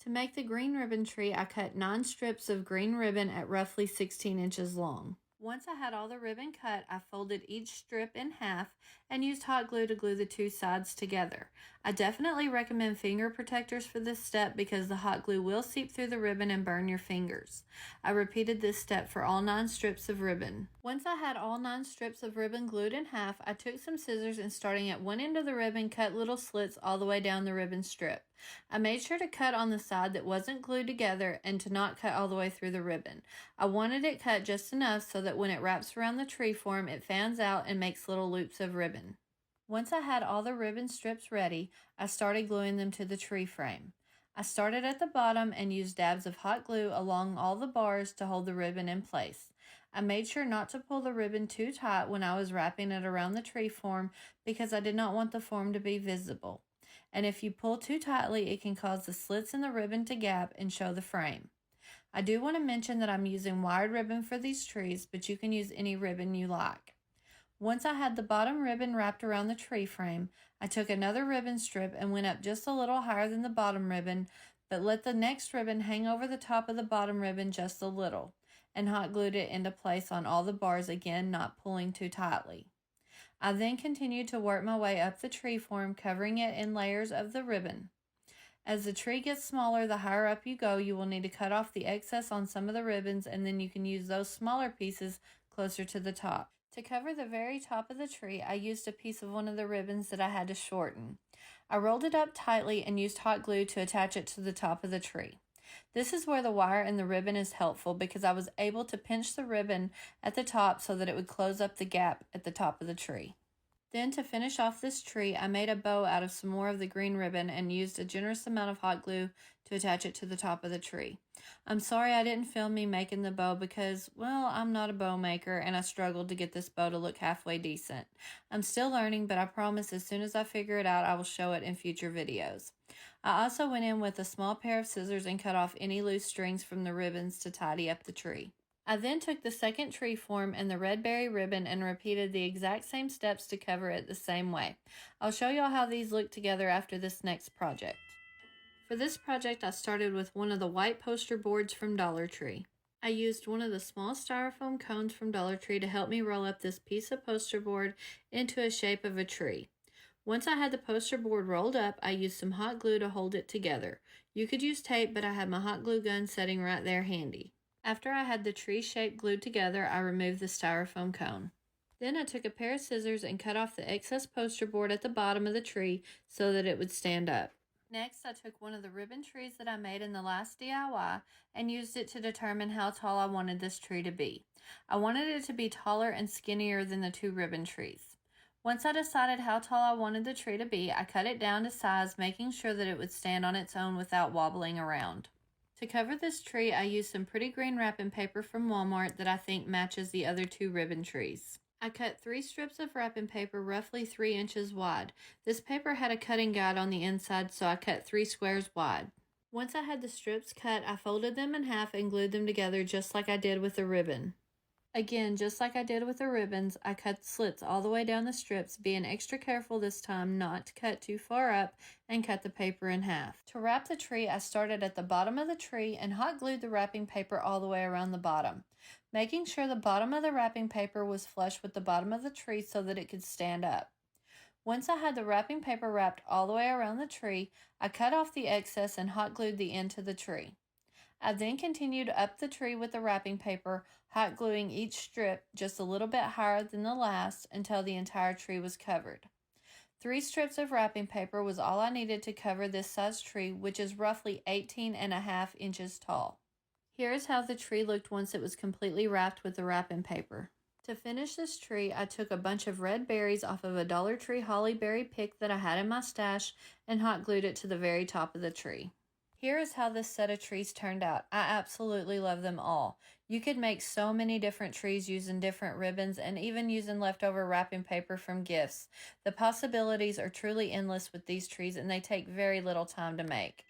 To make the green ribbon tree, I cut 9 strips of green ribbon at roughly 16 inches long. Once I had all the ribbon cut, I folded each strip in half and used hot glue to glue the 2 sides together. I definitely recommend finger protectors for this step because the hot glue will seep through the ribbon and burn your fingers. I repeated this step for all 9 strips of ribbon. Once I had all 9 strips of ribbon glued in half, I took some scissors and starting at one end of the ribbon, cut little slits all the way down the ribbon strip. I made sure to cut on the side that wasn't glued together and to not cut all the way through the ribbon. I wanted it cut just enough so that when it wraps around the tree form, it fans out and makes little loops of ribbon. Once I had all the ribbon strips ready, I started gluing them to the tree frame. I started at the bottom and used dabs of hot glue along all the bars to hold the ribbon in place. I made sure not to pull the ribbon too tight when I was wrapping it around the tree form because I did not want the form to be visible. And if you pull too tightly, it can cause the slits in the ribbon to gap and show the frame. I do want to mention that I'm using wired ribbon for these trees, but you can use any ribbon you like. Once I had the bottom ribbon wrapped around the tree frame, I took another ribbon strip and went up just a little higher than the bottom ribbon, but let the next ribbon hang over the top of the bottom ribbon just a little, and hot glued it into place on all the bars, again not pulling too tightly. I then continued to work my way up the tree form, covering it in layers of the ribbon. As the tree gets smaller, the higher up you go, you will need to cut off the excess on some of the ribbons, and then you can use those smaller pieces closer to the top. To cover the very top of the tree, I used a piece of one of the ribbons that I had to shorten. I rolled it up tightly and used hot glue to attach it to the top of the tree. This is where the wire and the ribbon is helpful because I was able to pinch the ribbon at the top so that it would close up the gap at the top of the tree. Then to finish off this tree, I made a bow out of some more of the green ribbon and used a generous amount of hot glue to attach it to the top of the tree. I'm sorry I didn't film me making the bow because, well, I'm not a bow maker and I struggled to get this bow to look halfway decent. I'm still learning, but I promise as soon as I figure it out, I will show it in future videos. I also went in with a small pair of scissors and cut off any loose strings from the ribbons to tidy up the tree. I then took the second tree form and the red berry ribbon and repeated the exact same steps to cover it the same way. I'll show y'all how these look together after this next project. For this project, I started with one of the white poster boards from Dollar Tree. I used one of the small styrofoam cones from Dollar Tree to help me roll up this piece of poster board into a shape of a tree. Once I had the poster board rolled up, I used some hot glue to hold it together. You could use tape, but I had my hot glue gun sitting right there handy. After I had the tree shape glued together, I removed the styrofoam cone. Then I took a pair of scissors and cut off the excess poster board at the bottom of the tree so that it would stand up. Next, I took one of the ribbon trees that I made in the last DIY and used it to determine how tall I wanted this tree to be. I wanted it to be taller and skinnier than the 2 ribbon trees. Once I decided how tall I wanted the tree to be, I cut it down to size, making sure that it would stand on its own without wobbling around. To cover this tree, I used some pretty green wrapping paper from Walmart that I think matches the other 2 ribbon trees. I cut 3 strips of wrapping paper roughly 3 inches wide. This paper had a cutting guide on the inside, so I cut 3 squares wide. Once I had the strips cut, I folded them in half and glued them together just like I did with the ribbon. Again, just like I did with the ribbons, I cut slits all the way down the strips, being extra careful this time not to cut too far up and cut the paper in half. To wrap the tree, I started at the bottom of the tree and hot glued the wrapping paper all the way around the bottom, making sure the bottom of the wrapping paper was flush with the bottom of the tree so that it could stand up. Once I had the wrapping paper wrapped all the way around the tree, I cut off the excess and hot glued the end to the tree. I then continued up the tree with the wrapping paper, hot gluing each strip just a little bit higher than the last until the entire tree was covered. 3 strips of wrapping paper was all I needed to cover this size tree, which is roughly 18.5 inches tall. Here is how the tree looked once it was completely wrapped with the wrapping paper. To finish this tree, I took a bunch of red berries off of a Dollar Tree holly berry pick that I had in my stash and hot glued it to the very top of the tree. Here is how this set of trees turned out. I absolutely love them all. You could make so many different trees using different ribbons and even using leftover wrapping paper from gifts. The possibilities are truly endless with these trees, and they take very little time to make.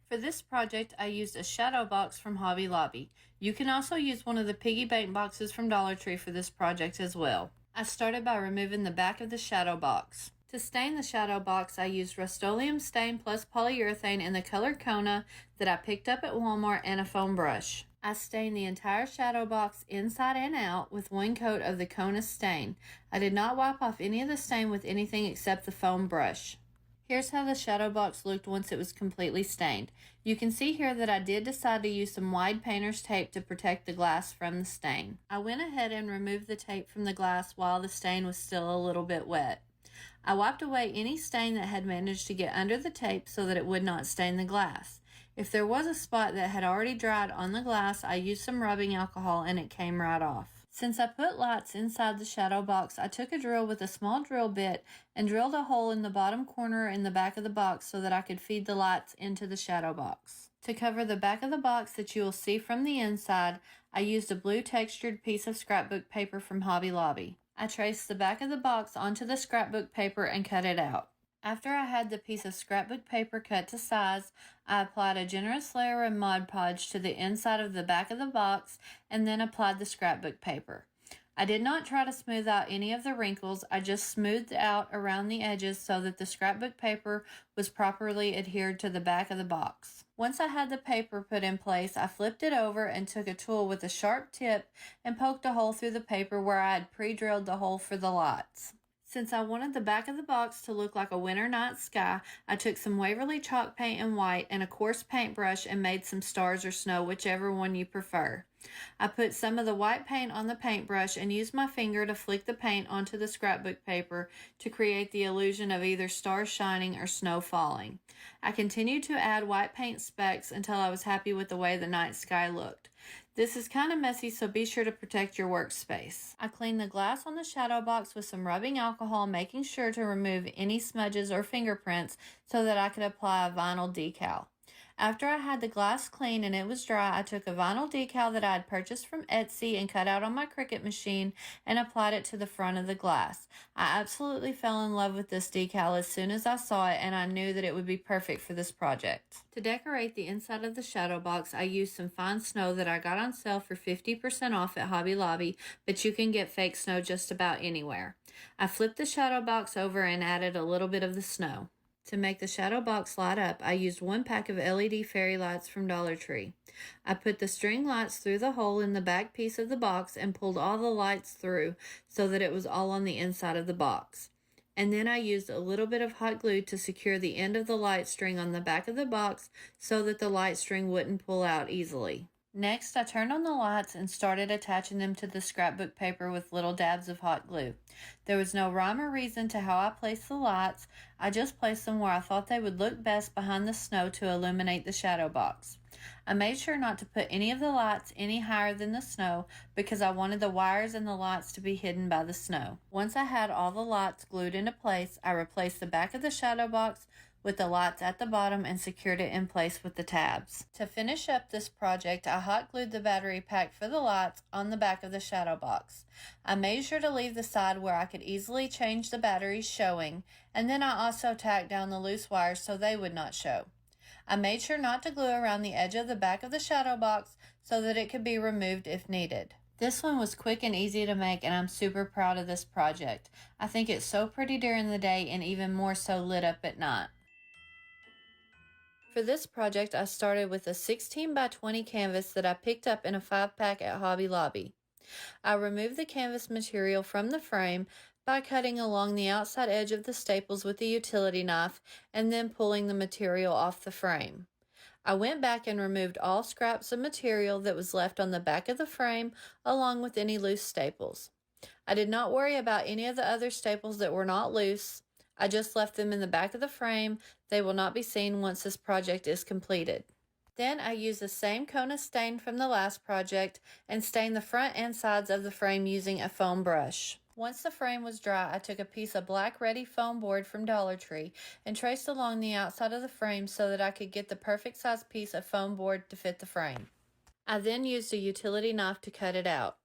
For this project, I used a shadow box from Hobby Lobby. You can also use one of the piggy bank boxes from Dollar Tree for this project as well. I started by removing the back of the shadow box. To stain the shadow box, I used Rust-Oleum stain plus polyurethane in the color Kona that I picked up at Walmart and a foam brush. I stained the entire shadow box inside and out with one coat of the Kona stain. I did not wipe off any of the stain with anything except the foam brush. Here's how the shadow box looked once it was completely stained. You can see here that I did decide to use some wide painter's tape to protect the glass from the stain. I went ahead and removed the tape from the glass while the stain was still a little bit wet. I wiped away any stain that had managed to get under the tape so that it would not stain the glass. If there was a spot that had already dried on the glass, I used some rubbing alcohol and it came right off. Since I put lights inside the shadow box, I took a drill with a small drill bit and drilled a hole in the bottom corner in the back of the box so that I could feed the lights into the shadow box. To cover the back of the box that you will see from the inside, I used a blue textured piece of scrapbook paper from Hobby Lobby. I traced the back of the box onto the scrapbook paper and cut it out. After I had the piece of scrapbook paper cut to size, I applied a generous layer of Mod Podge to the inside of the back of the box and then applied the scrapbook paper. I did not try to smooth out any of the wrinkles. I just smoothed out around the edges so that the scrapbook paper was properly adhered to the back of the box. Once I had the paper put in place, I flipped it over and took a tool with a sharp tip and poked a hole through the paper where I had pre-drilled the hole for the lights. Since I wanted the back of the box to look like a winter night sky, I took some Waverly chalk paint in white and a coarse paintbrush and made some stars or snow, whichever one you prefer. I put some of the white paint on the paintbrush and used my finger to flick the paint onto the scrapbook paper to create the illusion of either stars shining or snow falling. I continued to add white paint specks until I was happy with the way the night sky looked. This is kind of messy, so be sure to protect your workspace. I cleaned the glass on the shadow box with some rubbing alcohol, making sure to remove any smudges or fingerprints so that I could apply a vinyl decal. After I had the glass clean and it was dry, I took a vinyl decal that I had purchased from Etsy and cut out on my Cricut machine and applied it to the front of the glass. I absolutely fell in love with this decal as soon as I saw it, and I knew that it would be perfect for this project. To decorate the inside of the shadow box, I used some fine snow that I got on sale for 50% off at Hobby Lobby, but you can get fake snow just about anywhere. I flipped the shadow box over and added a little bit of the snow. To make the shadow box light up, I used one pack of LED fairy lights from Dollar Tree. I put the string lights through the hole in the back piece of the box and pulled all the lights through so that it was all on the inside of the box. And then I used a little bit of hot glue to secure the end of the light string on the back of the box so that the light string wouldn't pull out easily. Next, I turned on the lights and started attaching them to the scrapbook paper with little dabs of hot glue. There was no rhyme or reason to how I placed the lights. I just placed them where I thought they would look best behind the snow to illuminate the shadow box. I made sure not to put any of the lights any higher than the snow because I wanted the wires and the lights to be hidden by the snow. Once I had all the lights glued into place, I replaced the back of the shadow box with the lights at the bottom and secured it in place with the tabs. To finish up this project, I hot glued the battery pack for the lights on the back of the shadow box. I made sure to leave the side where I could easily change the batteries showing, and then I also tacked down the loose wires so they would not show. I made sure not to glue around the edge of the back of the shadow box so that it could be removed if needed. This one was quick and easy to make, and I'm super proud of this project. I think it's so pretty during the day and even more so lit up at night. For this project, I started with a 16 by 20 canvas that I picked up in a 5-pack at Hobby Lobby. I removed the canvas material from the frame by cutting along the outside edge of the staples with a utility knife and then pulling the material off the frame. I went back and removed all scraps of material that was left on the back of the frame along with any loose staples. I did not worry about any of the other staples that were not loose. I just left them in the back of the frame. They will not be seen once this project is completed. Then I used the same Kona stain from the last project and stained the front and sides of the frame using a foam brush. Once the frame was dry, I took a piece of black ready foam board from Dollar Tree and traced along the outside of the frame so that I could get the perfect size piece of foam board to fit the frame. I then used a utility knife to cut it out.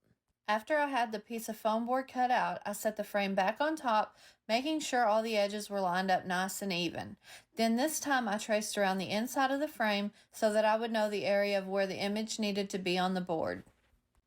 After I had the piece of foam board cut out, I set the frame back on top, making sure all the edges were lined up nice and even. Then this time I traced around the inside of the frame so that I would know the area of where the image needed to be on the board.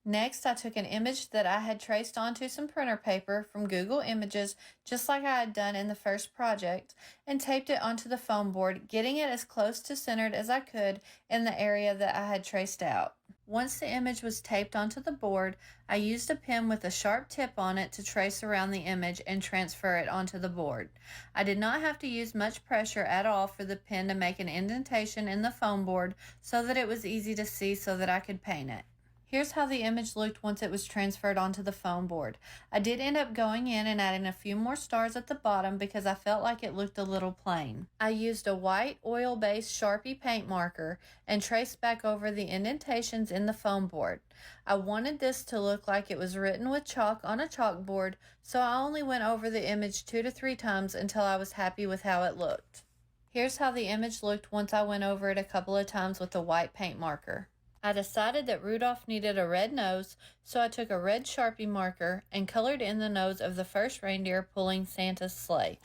Next, I took an image that I had traced onto some printer paper from Google Images, just like I had done in the first project, and taped it onto the foam board, getting it as close to centered as I could in the area that I had traced out. Once the image was taped onto the board, I used a pen with a sharp tip on it to trace around the image and transfer it onto the board. I did not have to use much pressure at all for the pen to make an indentation in the foam board so that it was easy to see so that I could paint it. Here's how the image looked once it was transferred onto the foam board. I did end up going in and adding a few more stars at the bottom because I felt like it looked a little plain. I used a white oil-based Sharpie paint marker and traced back over the indentations in the foam board. I wanted this to look like it was written with chalk on a chalkboard, so I only went over the image 2 to 3 times until I was happy with how it looked. Here's how the image looked once I went over it a couple of times with a white paint marker. I decided that Rudolph needed a red nose, so I took a red Sharpie marker and colored in the nose of the first reindeer pulling Santa's sleigh.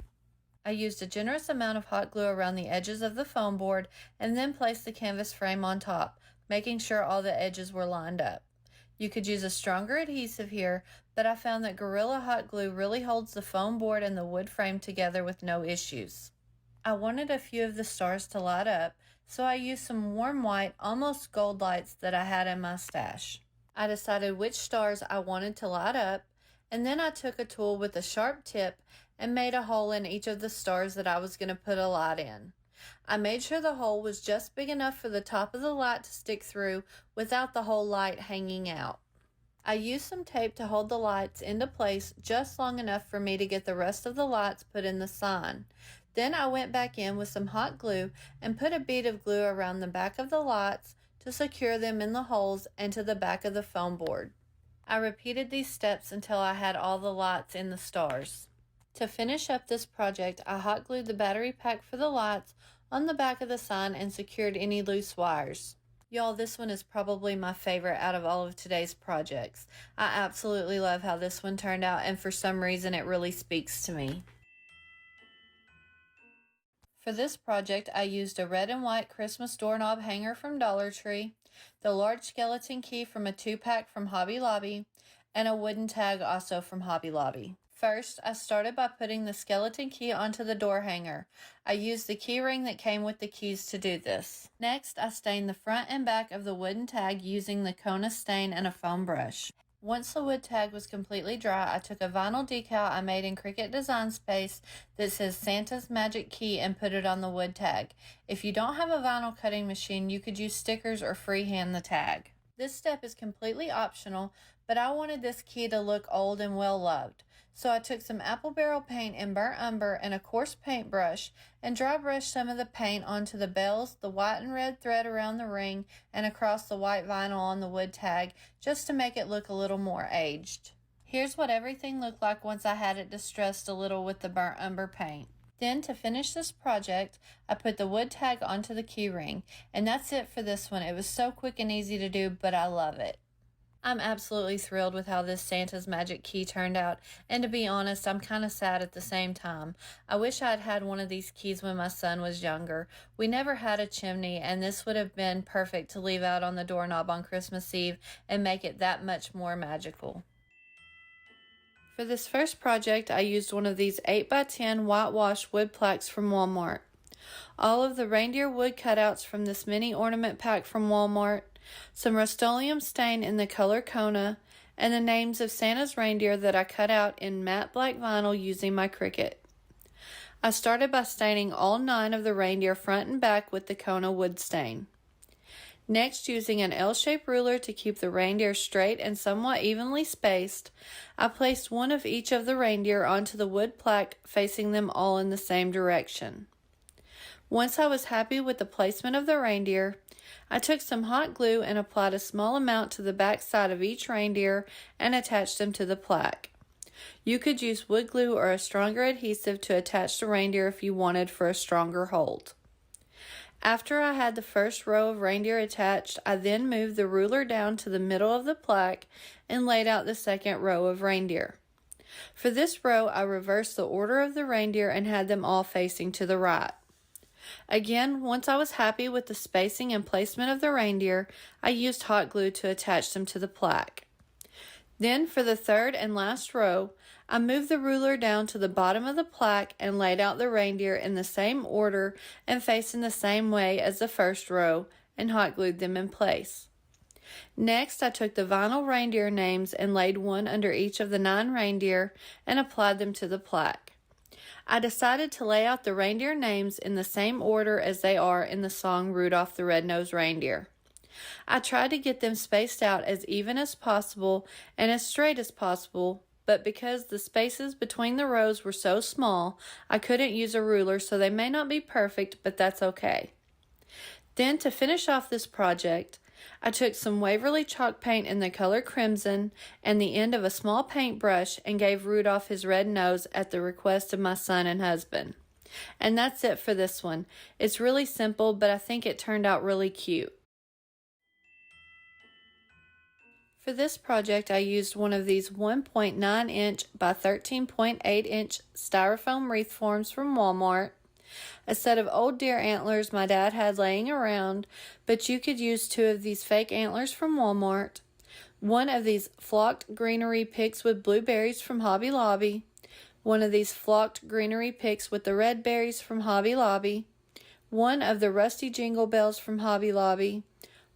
I used a generous amount of hot glue around the edges of the foam board and then placed the canvas frame on top, making sure all the edges were lined up. You could use a stronger adhesive here, but I found that Gorilla Hot Glue really holds the foam board and the wood frame together with no issues. I wanted a few of the stars to light up, so I used some warm white, almost gold lights that I had in my stash. I decided which stars I wanted to light up, and then I took a tool with a sharp tip and made a hole in each of the stars that I was going to put a light in. I made sure the hole was just big enough for the top of the light to stick through without the whole light hanging out. I used some tape to hold the lights into place just long enough for me to get the rest of the lights put in the sign. Then I went back in with some hot glue and put a bead of glue around the back of the lights to secure them in the holes and to the back of the foam board. I repeated these steps until I had all the lights in the stars. To finish up this project, I hot glued the battery pack for the lights on the back of the sign and secured any loose wires. Y'all, this one is probably my favorite out of all of today's projects. I absolutely love how this one turned out, and for some reason it really speaks to me. For this project, I used a red and white Christmas doorknob hanger from Dollar Tree, the large skeleton key from a 2-pack from Hobby Lobby, and a wooden tag also from Hobby Lobby. First, I started by putting the skeleton key onto the door hanger. I used the key ring that came with the keys to do this. Next, I stained the front and back of the wooden tag using the Kona stain and a foam brush. Once the wood tag was completely dry, I took a vinyl decal I made in Cricut Design Space that says Santa's Magic Key and put it on the wood tag. If you don't have a vinyl cutting machine, you could use stickers or freehand the tag. This step is completely optional, but I wanted this key to look old and well loved. So I took some apple barrel paint and burnt umber and a coarse paintbrush and dry brushed some of the paint onto the bells, the white and red thread around the ring, and across the white vinyl on the wood tag just to make it look a little more aged. Here's what everything looked like once I had it distressed a little with the burnt umber paint. Then to finish this project, I put the wood tag onto the key ring, and that's it for this one. It was so quick and easy to do, but I love it. I'm absolutely thrilled with how this Santa's Magic Key turned out, and to be honest, I'm kind of sad at the same time. I wish I'd had one of these keys when my son was younger. We never had a chimney, and this would have been perfect to leave out on the doorknob on Christmas Eve and make it that much more magical. For this first project, I used one of these 8x10 whitewash wood plaques from Walmart. All of the reindeer wood cutouts from this mini ornament pack from Walmart, some Rust-Oleum stain in the color Kona, and the names of Santa's reindeer that I cut out in matte black vinyl using my Cricut. I started by staining all 9 of the reindeer front and back with the Kona wood stain. Next, using an L-shaped ruler to keep the reindeer straight and somewhat evenly spaced, I placed one of each of the reindeer onto the wood plaque, facing them all in the same direction. Once I was happy with the placement of the reindeer, I took some hot glue and applied a small amount to the back side of each reindeer and attached them to the plaque. You could use wood glue or a stronger adhesive to attach the reindeer if you wanted for a stronger hold. After I had the first row of reindeer attached, I then moved the ruler down to the middle of the plaque and laid out the second row of reindeer. For this row, I reversed the order of the reindeer and had them all facing to the right. Again, once I was happy with the spacing and placement of the reindeer, I used hot glue to attach them to the plaque. Then, for the third and last row, I moved the ruler down to the bottom of the plaque and laid out the reindeer in the same order and facing the same way as the first row and hot glued them in place. Next, I took the vinyl reindeer names and laid one under each of the 9 reindeer and applied them to the plaque. I decided to lay out the reindeer names in the same order as they are in the song Rudolph the Red-Nosed Reindeer. I tried to get them spaced out as even as possible and as straight as possible, but because the spaces between the rows were so small, I couldn't use a ruler, so they may not be perfect, but that's okay. Then, to finish off this project, I took some Waverly chalk paint in the color crimson and the end of a small paintbrush and gave Rudolph his red nose at the request of my son and husband. And that's it for this one. It's really simple, but I think it turned out really cute. For this project, I used one of these 1.9 inch by 13.8 inch styrofoam wreath forms from Walmart, a set of old deer antlers my dad had laying around, but you could use 2 of these fake antlers from Walmart, one of these flocked greenery picks with blueberries from Hobby Lobby, one of these flocked greenery picks with the red berries from Hobby Lobby, one of the rusty Jingle bells from Hobby Lobby,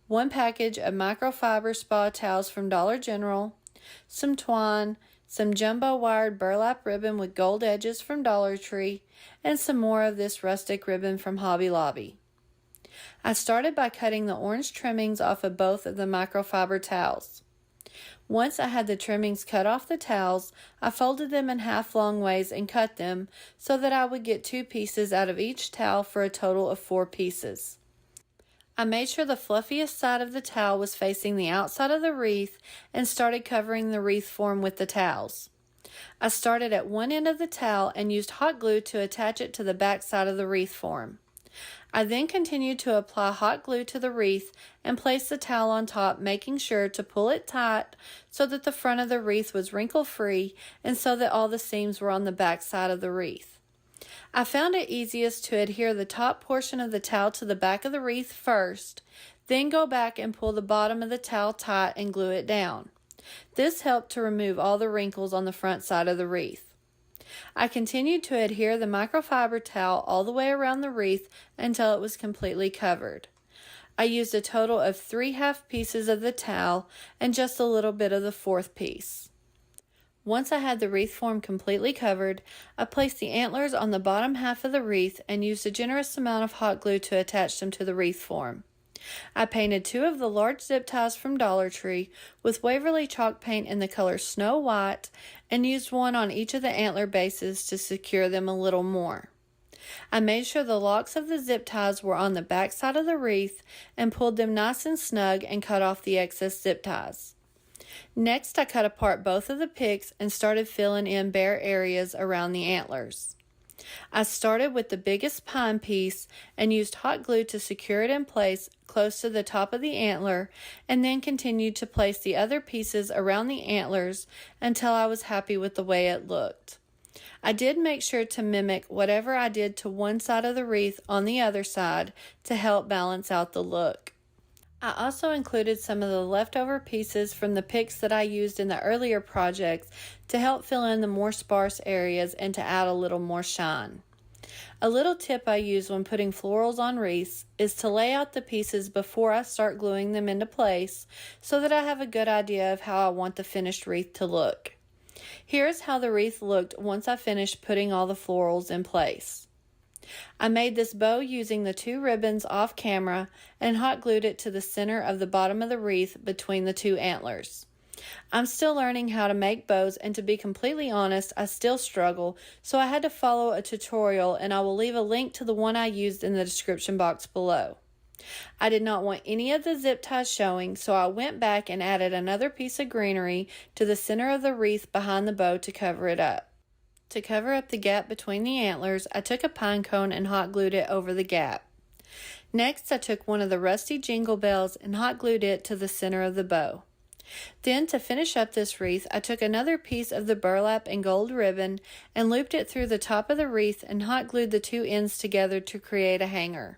1 package of microfiber spa towels from Dollar General, some twine, some jumbo wired burlap ribbon with gold edges from Dollar Tree, and some more of this rustic ribbon from Hobby Lobby. I started by cutting the orange trimmings off of both of the microfiber towels. Once I had the trimmings cut off the towels, I folded them in half long ways and cut them so that I would get 2 pieces out of each towel for a total of 4 pieces. I made sure the fluffiest side of the towel was facing the outside of the wreath and started covering the wreath form with the towels. I started at one end of the towel and used hot glue to attach it to the back side of the wreath form. I then continued to apply hot glue to the wreath and place the towel on top, making sure to pull it tight so that the front of the wreath was wrinkle-free and so that all the seams were on the back side of the wreath. I found it easiest to adhere the top portion of the towel to the back of the wreath first, then go back and pull the bottom of the towel tight and glue it down. This helped to remove all the wrinkles on the front side of the wreath. I continued to adhere the microfiber towel all the way around the wreath until it was completely covered. I used a total of 3 half pieces of the towel and just a little bit of the 4th piece. Once I had the wreath form completely covered, I placed the antlers on the bottom half of the wreath and used a generous amount of hot glue to attach them to the wreath form. I painted 2 of the large zip ties from Dollar Tree with Waverly chalk paint in the color Snow White and used one on each of the antler bases to secure them a little more. I made sure the locks of the zip ties were on the back side of the wreath and pulled them nice and snug and cut off the excess zip ties. Next, I cut apart both of the picks and started filling in bare areas around the antlers. I started with the biggest pine piece and used hot glue to secure it in place close to the top of the antler, and then continued to place the other pieces around the antlers until I was happy with the way it looked. I did make sure to mimic whatever I did to one side of the wreath on the other side to help balance out the look. I also included some of the leftover pieces from the picks that I used in the earlier projects to help fill in the more sparse areas and to add a little more shine. A little tip I use when putting florals on wreaths is to lay out the pieces before I start gluing them into place so that I have a good idea of how I want the finished wreath to look. Here's how the wreath looked once I finished putting all the florals in place. I made this bow using the 2 ribbons off camera and hot glued it to the center of the bottom of the wreath between the 2 antlers. I'm still learning how to make bows, and to be completely honest, I still struggle, so I had to follow a tutorial, and I will leave a link to the one I used in the description box below. I did not want any of the zip ties showing, so I went back and added another piece of greenery to the center of the wreath behind the bow to cover it up. To cover up the gap between the antlers, I took a pine cone and hot glued it over the gap. Next, I took one of the rusty jingle bells and hot glued it to the center of the bow. Then, to finish up this wreath, I took another piece of the burlap and gold ribbon and looped it through the top of the wreath and hot glued the two ends together to create a hanger.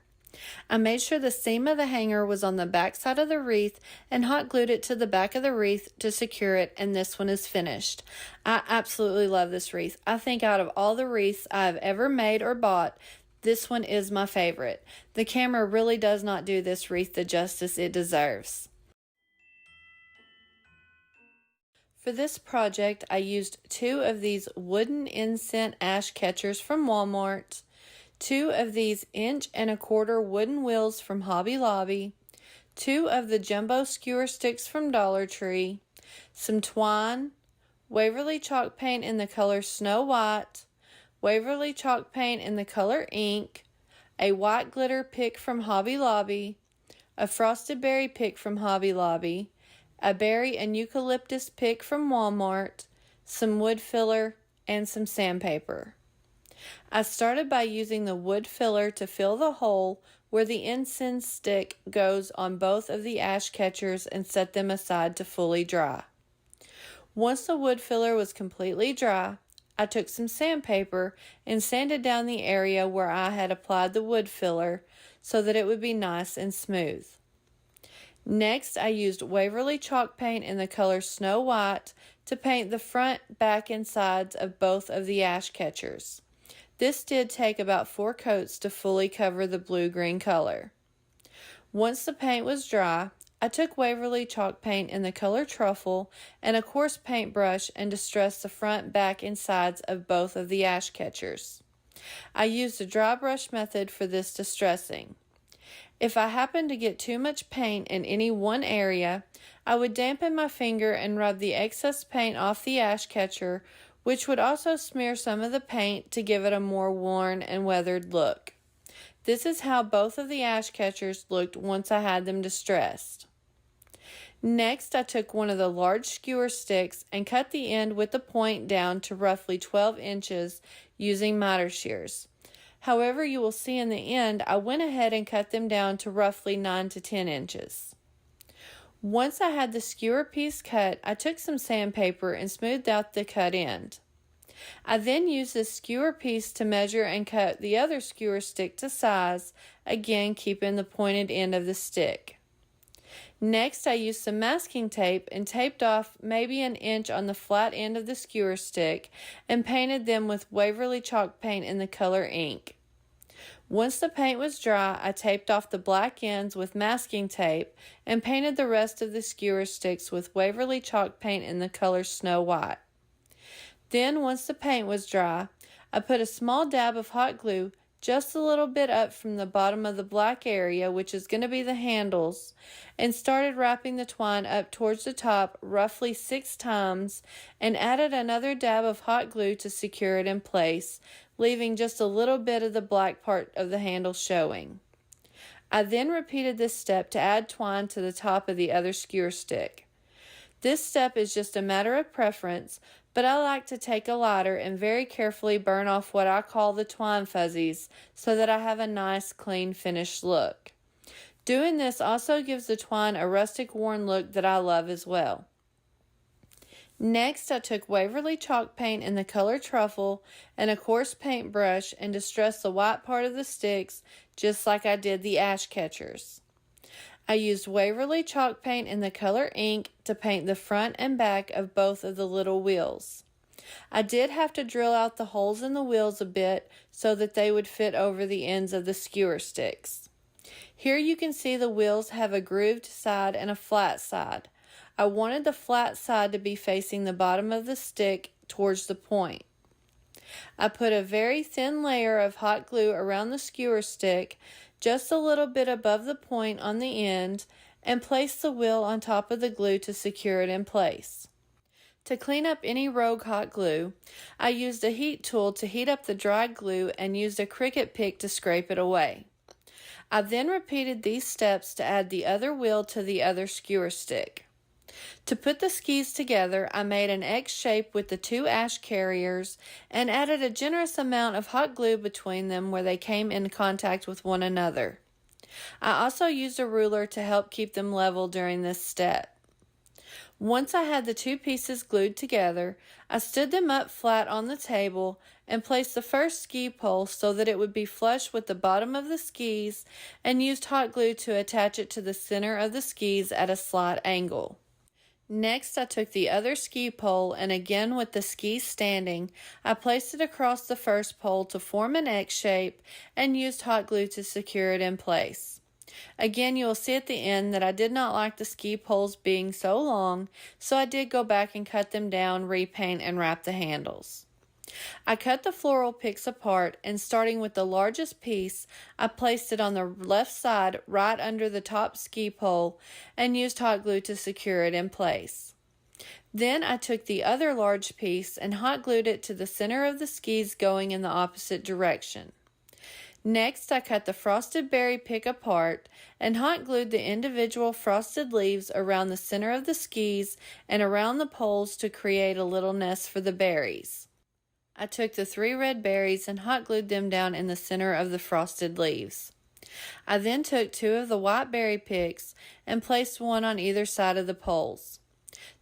I made sure the seam of the hanger was on the back side of the wreath and hot glued it to the back of the wreath to secure it, and this one is finished. I absolutely love this wreath. I think out of all the wreaths I have ever made or bought, this one is my favorite. The camera really does not do this wreath the justice it deserves. For this project, I used 2 of these wooden incense ash catchers from Walmart, 2 of these 1.25 inch wooden wheels from Hobby Lobby, 2 of the jumbo skewer sticks from Dollar Tree, some twine, Waverly chalk paint in the color Snow White, Waverly chalk paint in the color ink, a white glitter pick from Hobby Lobby, a frosted berry pick from Hobby Lobby, a berry and eucalyptus pick from Walmart, some wood filler, and some sandpaper. I started by using the wood filler to fill the hole where the incense stick goes on both of the ash catchers and set them aside to fully dry. Once the wood filler was completely dry, I took some sandpaper and sanded down the area where I had applied the wood filler so that it would be nice and smooth. Next, I used Waverly chalk paint in the color Snow White to paint the front, back, and sides of both of the ash catchers. This did take about 4 coats to fully cover the blue-green color. Once the paint was dry, I took Waverly chalk paint in the color Truffle and a coarse paintbrush and distressed the front, back, and sides of both of the ash catchers. I used a dry brush method for this distressing. If I happened to get too much paint in any one area, I would dampen my finger and rub the excess paint off the ash catcher, which would also smear some of the paint to give it a more worn and weathered look. This is how both of the ash catchers looked once I had them distressed. Next, I took one of the large skewer sticks and cut the end with the point down to roughly 12 inches using miter shears. However, you will see in the end, I went ahead and cut them down to roughly 9 to 10 inches. Once I had the skewer piece cut, I took some sandpaper and smoothed out the cut end. I then used this skewer piece to measure and cut the other skewer stick to size, again keeping the pointed end of the stick. Next, I used some masking tape and taped off maybe an inch on the flat end of the skewer stick and painted them with Waverly chalk paint in the color ink. Once the paint was dry, I taped off the black ends with masking tape and painted the rest of the skewer sticks with Waverly chalk paint in the color Snow White. Then, once the paint was dry, I put a small dab of hot glue just a little bit up from the bottom of the black area, which is going to be the handles, and started wrapping the twine up towards the top roughly 6 times and added another dab of hot glue to secure it in place, leaving just a little bit of the black part of the handle showing. I then repeated this step to add twine to the top of the other skewer stick. This step is just a matter of preference, but I like to take a lighter and very carefully burn off what I call the twine fuzzies so that I have a nice, clean, finished look. Doing this also gives the twine a rustic, worn look that I love as well. Next, I took Waverly chalk paint in the color Truffle and a coarse paintbrush and distressed the white part of the sticks just like I did the ash catchers. I used Waverly chalk paint in the color Ink to paint the front and back of both of the little wheels. I did have to drill out the holes in the wheels a bit so that they would fit over the ends of the skewer sticks. Here you can see the wheels have a grooved side and a flat side. I wanted the flat side to be facing the bottom of the stick towards the point. I put a very thin layer of hot glue around the skewer stick, just a little bit above the point on the end, and placed the wheel on top of the glue to secure it in place. To clean up any rogue hot glue, I used a heat tool to heat up the dried glue and used a Cricut pick to scrape it away. I then repeated these steps to add the other wheel to the other skewer stick. To put the skis together, I made an X shape with the two ash carriers and added a generous amount of hot glue between them where they came in contact with one another. I also used a ruler to help keep them level during this step. Once I had the two pieces glued together, I stood them up flat on the table and placed the first ski pole so that it would be flush with the bottom of the skis and used hot glue to attach it to the center of the skis at a slight angle. Next, I took the other ski pole and again with the skis standing, I placed it across the first pole to form an X shape and used hot glue to secure it in place. Again, you will see at the end that I did not like the ski poles being so long, so I did go back and cut them down, repaint, and wrap the handles. I cut the floral picks apart and starting with the largest piece, I placed it on the left side right under the top ski pole and used hot glue to secure it in place. Then I took the other large piece and hot glued it to the center of the skis going in the opposite direction. Next, I cut the frosted berry pick apart and hot glued the individual frosted leaves around the center of the skis and around the poles to create a little nest for the berries. I took the 3 red berries and hot glued them down in the center of the frosted leaves. I then took 2 of the white berry picks and placed one on either side of the poles.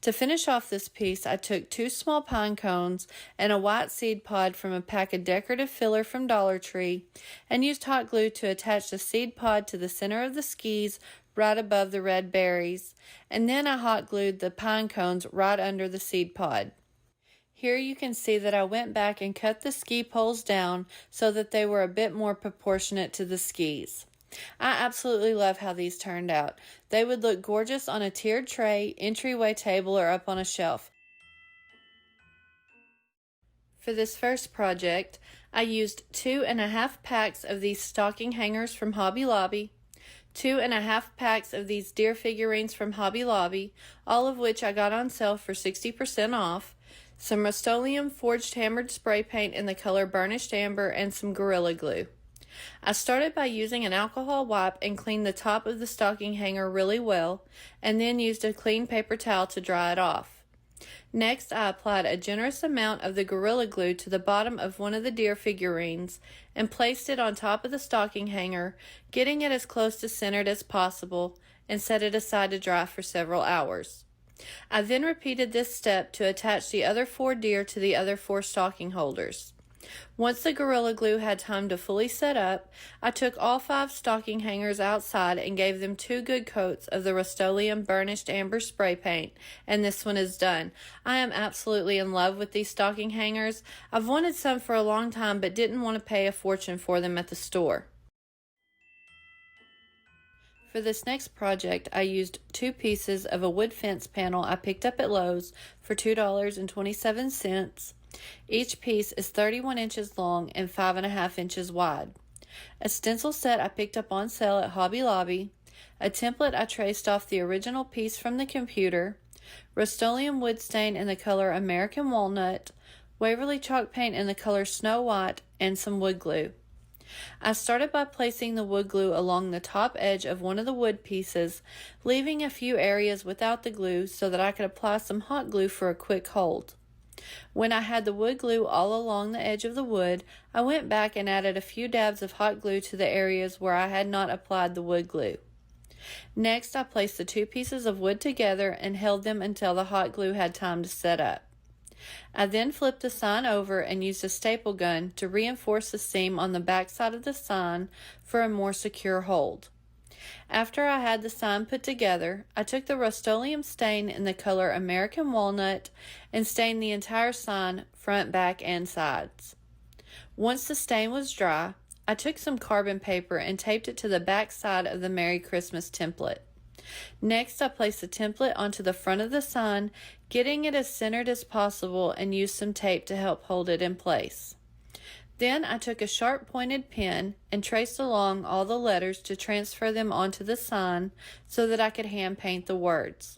To finish off this piece, I took 2 small pine cones and a white seed pod from a pack of decorative filler from Dollar Tree and used hot glue to attach the seed pod to the center of the skis right above the red berries, and then I hot glued the pine cones right under the seed pod. Here you can see that I went back and cut the ski poles down so that they were a bit more proportionate to the skis. I absolutely love how these turned out. They would look gorgeous on a tiered tray, entryway table, or up on a shelf. For this first project, I used 2.5 packs of these stocking hangers from Hobby Lobby, 2.5 packs of these deer figurines from Hobby Lobby, all of which I got on sale for 60% off, some Rust-Oleum forged hammered spray paint in the color burnished amber, and some Gorilla Glue. I started by using an alcohol wipe and cleaned the top of the stocking hanger really well, and then used a clean paper towel to dry it off. Next, I applied a generous amount of the Gorilla Glue to the bottom of one of the deer figurines and placed it on top of the stocking hanger, getting it as close to centered as possible, and set it aside to dry for several hours. I then repeated this step to attach the other 4 deer to the other 4 stocking holders. Once the Gorilla Glue had time to fully set up, I took all 5 stocking hangers outside and gave them 2 good coats of the Rust-Oleum burnished amber spray paint, and this one is done. I am absolutely in love with these stocking hangers. I've wanted some for a long time but didn't want to pay a fortune for them at the store. For this next project, I used 2 pieces of a wood fence panel I picked up at Lowe's for $2.27. Each piece is 31 inches long and 5.5 inches wide. A stencil set I picked up on sale at Hobby Lobby, a template I traced off the original piece from the computer, Rust-Oleum wood stain in the color American Walnut, Waverly chalk paint in the color Snow White, and some wood glue. I started by placing the wood glue along the top edge of one of the wood pieces, leaving a few areas without the glue so that I could apply some hot glue for a quick hold. When I had the wood glue all along the edge of the wood, I went back and added a few dabs of hot glue to the areas where I had not applied the wood glue. Next, I placed the 2 pieces of wood together and held them until the hot glue had time to set up. I then flipped the sign over and used a staple gun to reinforce the seam on the back side of the sign for a more secure hold. After I had the sign put together, I took the Rust-Oleum stain in the color American Walnut and stained the entire sign, front, back, and sides. Once the stain was dry, I took some carbon paper and taped it to the back side of the Merry Christmas template. Next, I placed the template onto the front of the sign, getting it as centered as possible, and used some tape to help hold it in place. Then I took a sharp pointed pen and traced along all the letters to transfer them onto the sign so that I could hand paint the words.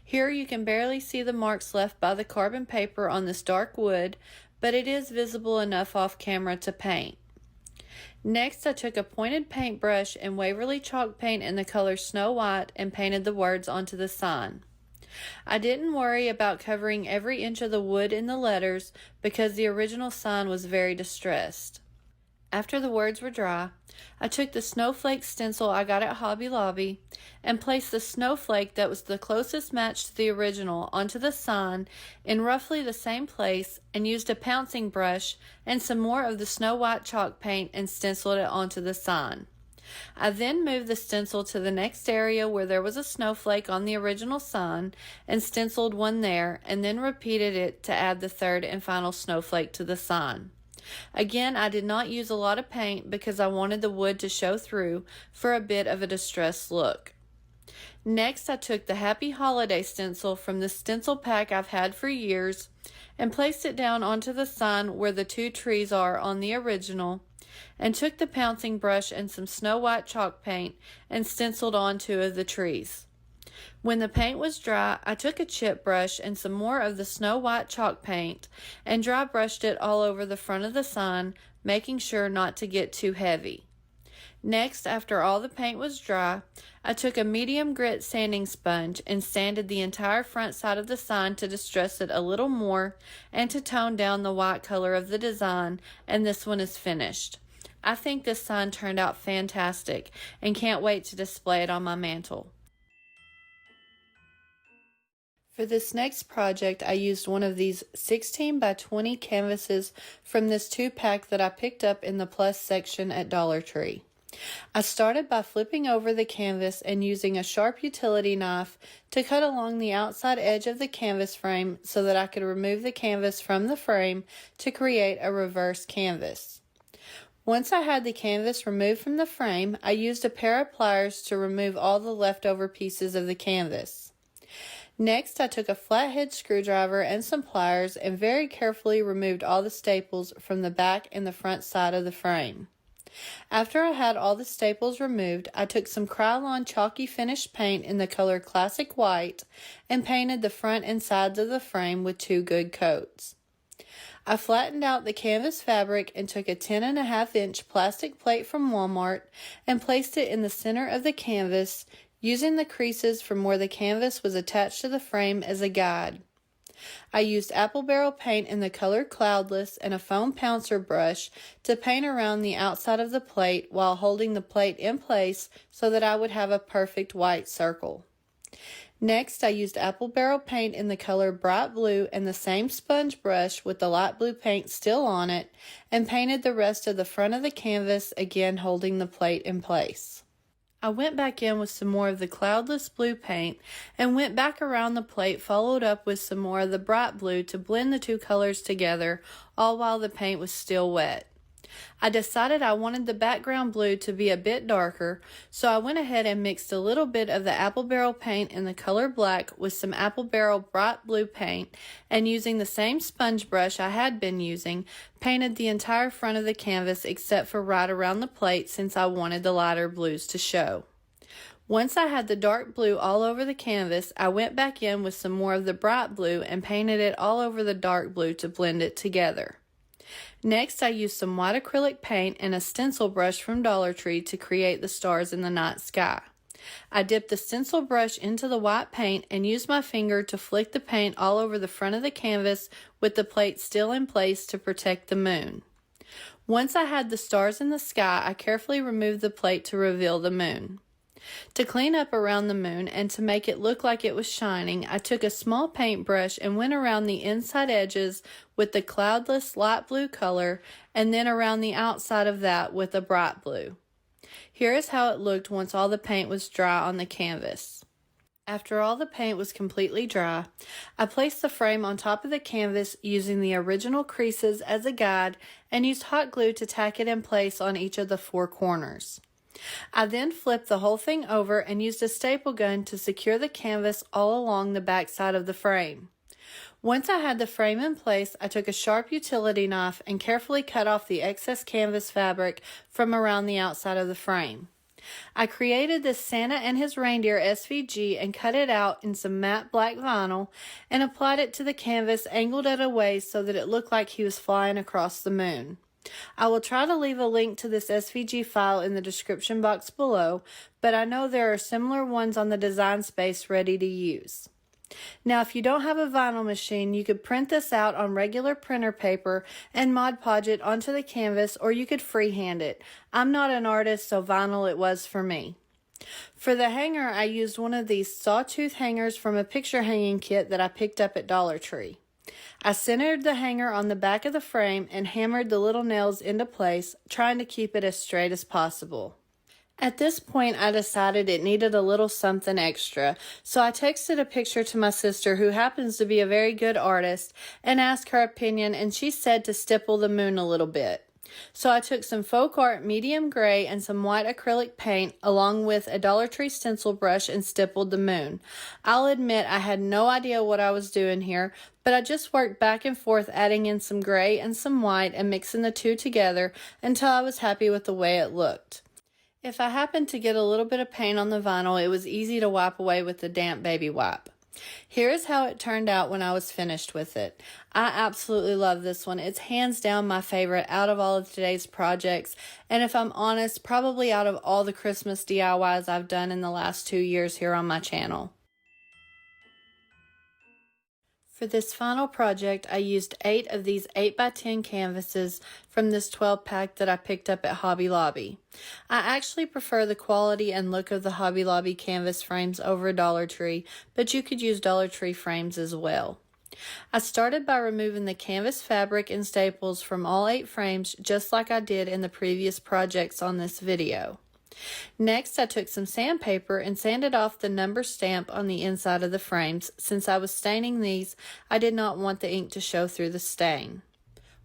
Here you can barely see the marks left by the carbon paper on this dark wood, but it is visible enough off camera to paint. Next, I took a pointed paintbrush and Waverly chalk paint in the color Snow White and painted the words onto the sign. I didn't worry about covering every inch of the wood in the letters because the original sign was very distressed. After the words were dry, I took the snowflake stencil I got at Hobby Lobby and placed the snowflake that was the closest match to the original onto the sign in roughly the same place and used a pouncing brush and some more of the Snow White chalk paint and stenciled it onto the sign. I then moved the stencil to the next area where there was a snowflake on the original sign and stenciled one there, and then repeated it to add the third and final snowflake to the sign. Again, I did not use a lot of paint because I wanted the wood to show through for a bit of a distressed look. Next, I took the Happy Holiday stencil from the stencil pack I've had for years and placed it down onto the sign where the two trees are on the original, and took the pouncing brush and some Snow White chalk paint and stenciled on two of the trees. When the paint was dry, I took a chip brush and some more of the Snow White chalk paint and dry brushed it all over the front of the sign, making sure not to get too heavy. Next, after all the paint was dry, I took a medium grit sanding sponge and sanded the entire front side of the sign to distress it a little more and to tone down the white color of the design, and this one is finished. I think this sign turned out fantastic and can't wait to display it on my mantle. For this next project, I used one of these 16 by 20 canvases from this 2-pack that I picked up in the plus section at Dollar Tree. I started by flipping over the canvas and using a sharp utility knife to cut along the outside edge of the canvas frame so that I could remove the canvas from the frame to create a reverse canvas. Once I had the canvas removed from the frame, I used a pair of pliers to remove all the leftover pieces of the canvas. Next, I took a flathead screwdriver and some pliers and very carefully removed all the staples from the back and the front side of the frame. After I had all the staples removed, I took some Krylon chalky finish paint in the color Classic White and painted the front and sides of the frame with 2 good coats. I flattened out the canvas fabric and took a 10.5-inch plastic plate from Walmart and placed it in the center of the canvas, using the creases from where the canvas was attached to the frame as a guide. I used apple barrel paint in the color Cloudless and a foam pouncer brush to paint around the outside of the plate while holding the plate in place so that I would have a perfect white circle. Next, I used apple barrel paint in the color Bright Blue and the same sponge brush with the light blue paint still on it, and painted the rest of the front of the canvas, again holding the plate in place. I went back in with some more of the Cloudless blue paint and went back around the plate, followed up with some more of the bright blue to blend the two colors together, all while the paint was still wet. I decided I wanted the background blue to be a bit darker, so I went ahead and mixed a little bit of the apple barrel paint in the color Black with some apple barrel bright blue paint, and using the same sponge brush I had been using, painted the entire front of the canvas except for right around the plate since I wanted the lighter blues to show. Once I had the dark blue all over the canvas, I went back in with some more of the bright blue and painted it all over the dark blue to blend it together. Next, I used some white acrylic paint and a stencil brush from Dollar Tree to create the stars in the night sky. I dipped the stencil brush into the white paint and used my finger to flick the paint all over the front of the canvas with the plate still in place to protect the moon. Once I had the stars in the sky, I carefully removed the plate to reveal the moon. To clean up around the moon and to make it look like it was shining, I took a small paintbrush and went around the inside edges with the Cloudless light blue color and then around the outside of that with a bright blue. Here is how it looked once all the paint was dry on the canvas. After all the paint was completely dry, I placed the frame on top of the canvas using the original creases as a guide and used hot glue to tack it in place on each of the 4 corners. I then flipped the whole thing over and used a staple gun to secure the canvas all along the back side of the frame. Once I had the frame in place, I took a sharp utility knife and carefully cut off the excess canvas fabric from around the outside of the frame. I created this Santa and his reindeer SVG and cut it out in some matte black vinyl and applied it to the canvas, angled at a way so that it looked like he was flying across the moon. I will try to leave a link to this SVG file in the description box below, but I know there are similar ones on the Design Space ready to use. Now, if you don't have a vinyl machine, you could print this out on regular printer paper and Mod Podge it onto the canvas, or you could freehand it. I'm not an artist, so vinyl it was for me. For the hanger, I used one of these sawtooth hangers from a picture hanging kit that I picked up at Dollar Tree. I centered the hanger on the back of the frame and hammered the little nails into place, trying to keep it as straight as possible. At this point, I decided it needed a little something extra, so I texted a picture to my sister, who happens to be a very good artist, and asked her opinion, and she said to stipple the moon a little bit. So I took some Faux Art medium gray and some white acrylic paint along with a Dollar Tree stencil brush and stippled the moon. I'll admit I had no idea what I was doing here, but I just worked back and forth adding in some gray and some white and mixing the two together until I was happy with the way it looked. If I happened to get a little bit of paint on the vinyl, it was easy to wipe away with the damp baby wipe. Here is how it turned out when I was finished with it. I absolutely love this one. It's hands down my favorite out of all of today's projects, and if I'm honest, probably out of all the Christmas DIYs I've done in the last 2 years here on my channel. For this final project, I used 8 of these 8x10 canvases from this 12 pack that I picked up at Hobby Lobby. I actually prefer the quality and look of the Hobby Lobby canvas frames over Dollar Tree, but you could use Dollar Tree frames as well. I started by removing the canvas fabric and staples from all 8 frames, just like I did in the previous projects on this video. Next, I took some sandpaper and sanded off the number stamp on the inside of the frames. Since I was staining these, I did not want the ink to show through the stain.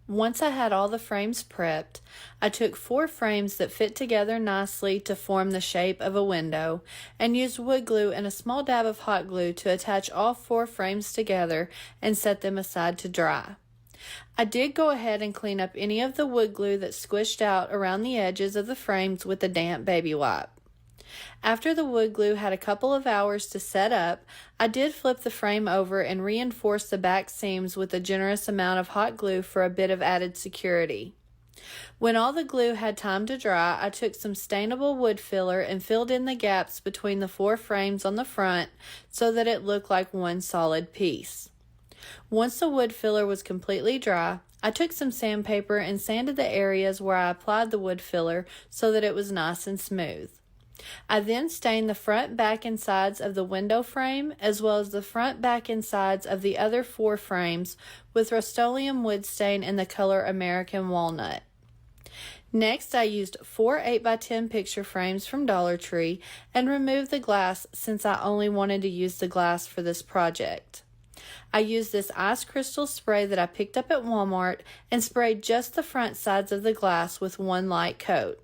Once I had all the frames prepped, I took 4 frames that fit together nicely to form the shape of a window and used wood glue and a small dab of hot glue to attach all 4 frames together and set them aside to dry. I did go ahead and clean up any of the wood glue that squished out around the edges of the frames with a damp baby wipe. After the wood glue had a couple of hours to set up, I did flip the frame over and reinforce the back seams with a generous amount of hot glue for a bit of added security. When all the glue had time to dry, I took some stainable wood filler and filled in the gaps between the 4 frames on the front so that it looked like one solid piece. Once the wood filler was completely dry, I took some sandpaper and sanded the areas where I applied the wood filler so that it was nice and smooth. I then stained the front, back, and sides of the window frame as well as the front, back, and sides of the other 4 frames with Rust-Oleum wood stain in the color American Walnut. Next, I used 4 8x10 picture frames from Dollar Tree and removed the glass since I only wanted to use the glass for this project. I used this ice crystal spray that I picked up at Walmart and sprayed just the front sides of the glass with one light coat.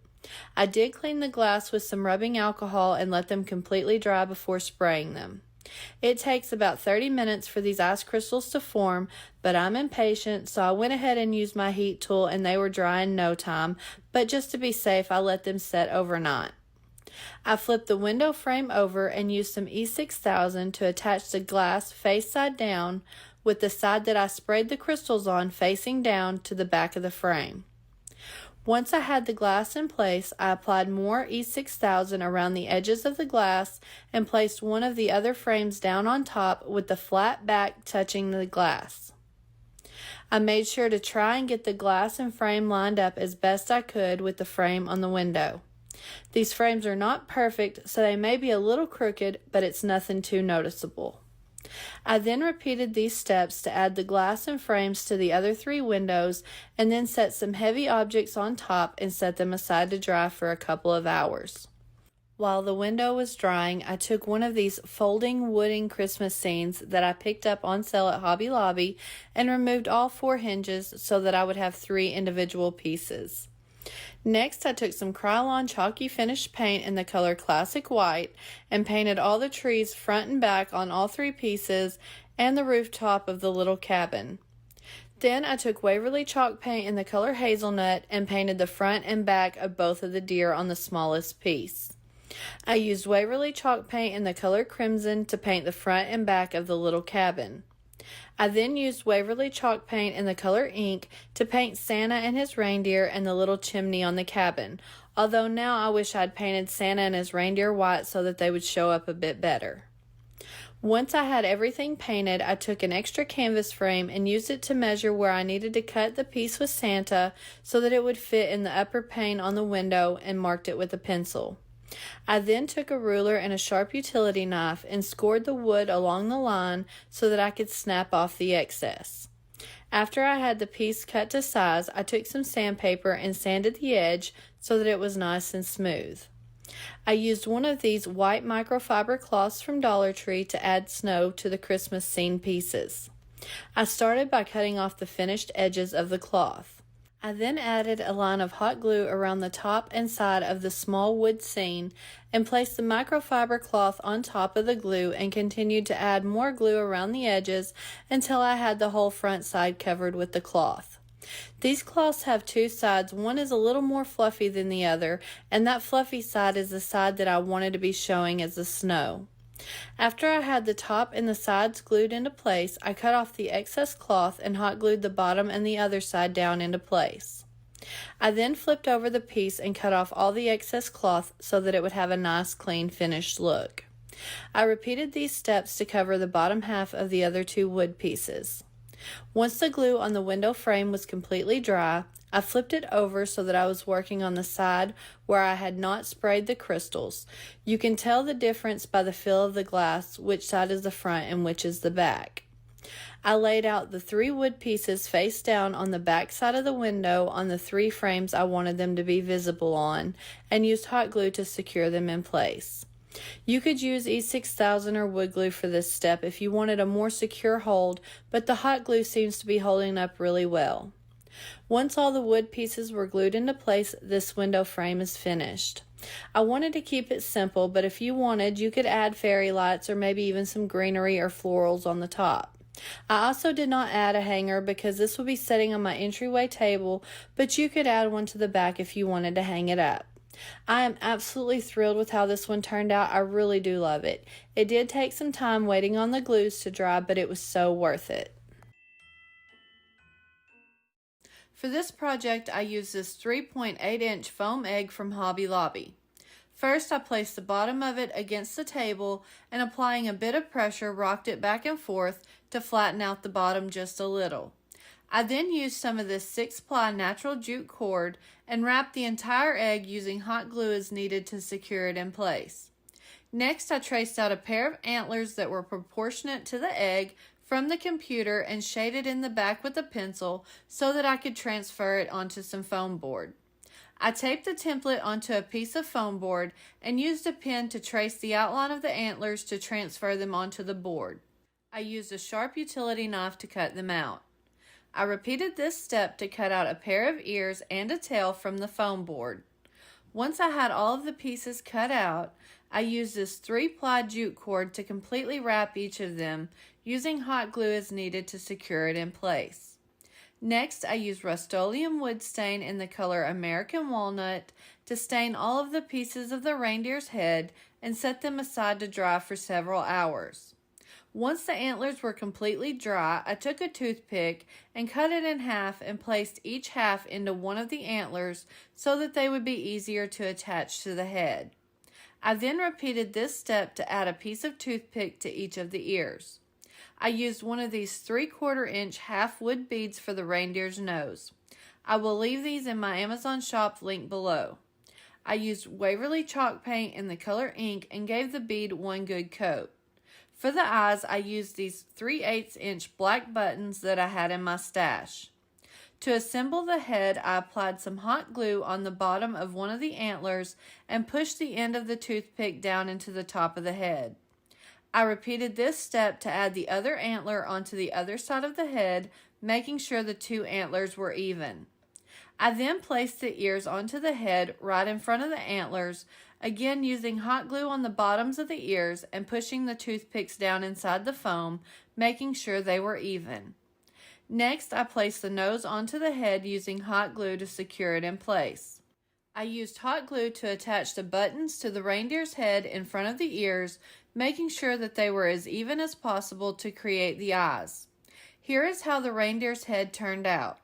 I did clean the glass with some rubbing alcohol and let them completely dry before spraying them. It takes about 30 minutes for these ice crystals to form, but I'm impatient, so I went ahead and used my heat tool and they were dry in no time, but just to be safe, I let them set overnight. I flipped the window frame over and used some E6000 to attach the glass face side down with the side that I sprayed the crystals on facing down to the back of the frame. Once I had the glass in place, I applied more E6000 around the edges of the glass and placed one of the other frames down on top with the flat back touching the glass. I made sure to try and get the glass and frame lined up as best I could with the frame on the window. These frames are not perfect, so they may be a little crooked, but it's nothing too noticeable. I then repeated these steps to add the glass and frames to the other 3 windows and then set some heavy objects on top and set them aside to dry for a couple of hours. While the window was drying, I took one of these folding wooden Christmas scenes that I picked up on sale at Hobby Lobby and removed all 4 hinges so that I would have 3 individual pieces. Next, I took some Krylon chalky finish paint in the color Classic White and painted all the trees front and back on all 3 pieces and the rooftop of the little cabin. Then I took Waverly chalk paint in the color Hazelnut and painted the front and back of both of the deer on the smallest piece. I used Waverly chalk paint in the color Crimson to paint the front and back of the little cabin. I then used Waverly chalk paint in the color ink to paint Santa and his reindeer and the little chimney on the cabin, although now I wish I'd painted Santa and his reindeer white so that they would show up a bit better. Once I had everything painted, I took an extra canvas frame and used it to measure where I needed to cut the piece with Santa so that it would fit in the upper pane on the window and marked it with a pencil. I then took a ruler and a sharp utility knife and scored the wood along the line so that I could snap off the excess. After I had the piece cut to size, I took some sandpaper and sanded the edge so that it was nice and smooth. I used one of these white microfiber cloths from Dollar Tree to add snow to the Christmas scene pieces. I started by cutting off the finished edges of the cloth. I then added a line of hot glue around the top and side of the small wood scene and placed the microfiber cloth on top of the glue and continued to add more glue around the edges until I had the whole front side covered with the cloth. These cloths have two sides. One is a little more fluffy than the other, and that fluffy side is the side that I wanted to be showing as the snow. After I had the top and the sides glued into place, I cut off the excess cloth and hot glued the bottom and the other side down into place. I then flipped over the piece and cut off all the excess cloth so that it would have a nice, clean, finished look. I repeated these steps to cover the bottom half of the other two wood pieces. Once the glue on the window frame was completely dry, I flipped it over so that I was working on the side where I had not sprayed the crystals. You can tell the difference by the feel of the glass, which side is the front and which is the back. I laid out the three wood pieces face down on the back side of the window on the three frames I wanted them to be visible on, and used hot glue to secure them in place. You could use E6000 or wood glue for this step if you wanted a more secure hold, but the hot glue seems to be holding up really well. Once all the wood pieces were glued into place, this window frame is finished. I wanted to keep it simple, but if you wanted, you could add fairy lights or maybe even some greenery or florals on the top. I also did not add a hanger because this will be sitting on my entryway table, but you could add one to the back if you wanted to hang it up. I am absolutely thrilled with how this one turned out. I really do love it. It did take some time waiting on the glues to dry, but it was so worth it. For this project, I used this 3.8-inch foam egg from Hobby Lobby. First, I placed the bottom of it against the table and applying a bit of pressure, rocked it back and forth to flatten out the bottom just a little. I then used some of this 6-ply natural jute cord and wrapped the entire egg using hot glue as needed to secure it in place. Next, I traced out a pair of antlers that were proportionate to the egg from the computer and shaded in the back with a pencil so that I could transfer it onto some foam board. I taped the template onto a piece of foam board and used a pen to trace the outline of the antlers to transfer them onto the board. I used a sharp utility knife to cut them out. I repeated this step to cut out a pair of ears and a tail from the foam board. Once I had all of the pieces cut out, I used this 3-ply jute cord to completely wrap each of them, using hot glue as needed to secure it in place. Next, I used Rust-Oleum wood stain in the color American Walnut to stain all of the pieces of the reindeer's head and set them aside to dry for several hours. Once the antlers were completely dry, I took a toothpick and cut it in half and placed each half into one of the antlers so that they would be easier to attach to the head. I then repeated this step to add a piece of toothpick to each of the ears. I used one of these 3/4-inch half wood beads for the reindeer's nose. I will leave these in my Amazon shop link below. I used Waverly chalk paint in the color ink and gave the bead one good coat. For the eyes, I used these 3/8-inch black buttons that I had in my stash. To assemble the head, I applied some hot glue on the bottom of one of the antlers and pushed the end of the toothpick down into the top of the head. I repeated this step to add the other antler onto the other side of the head, making sure the two antlers were even. I then placed the ears onto the head right in front of the antlers, again using hot glue on the bottoms of the ears and pushing the toothpicks down inside the foam, making sure they were even. Next, I placed the nose onto the head using hot glue to secure it in place. I used hot glue to attach the buttons to the reindeer's head in front of the ears, making sure that they were as even as possible to create the eyes. Here is how the reindeer's head turned out.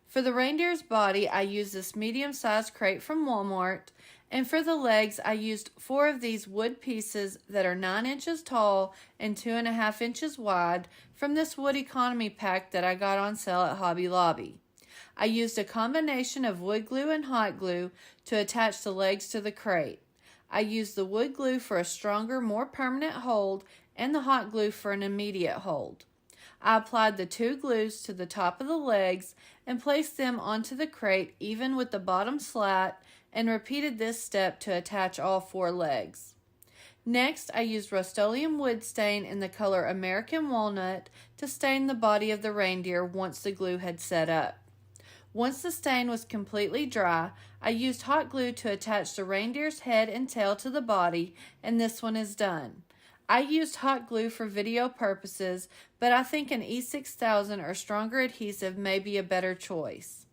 For the reindeer's body, I used this medium-sized crate from Walmart, and for the legs, I used 4 of these wood pieces that are 9 inches tall and 2.5 inches wide from this wood economy pack that I got on sale at Hobby Lobby. I used a combination of wood glue and hot glue to attach the legs to the crate. I used the wood glue for a stronger, more permanent hold and the hot glue for an immediate hold. I applied the 2 glues to the top of the legs and placed them onto the crate even with the bottom slat and repeated this step to attach all 4 legs. Next, I used Rust-Oleum wood stain in the color American Walnut to stain the body of the reindeer once the glue had set up. Once the stain was completely dry, I used hot glue to attach the reindeer's head and tail to the body, and this one is done. I used hot glue for video purposes, but I think an E6000 or stronger adhesive may be a better choice.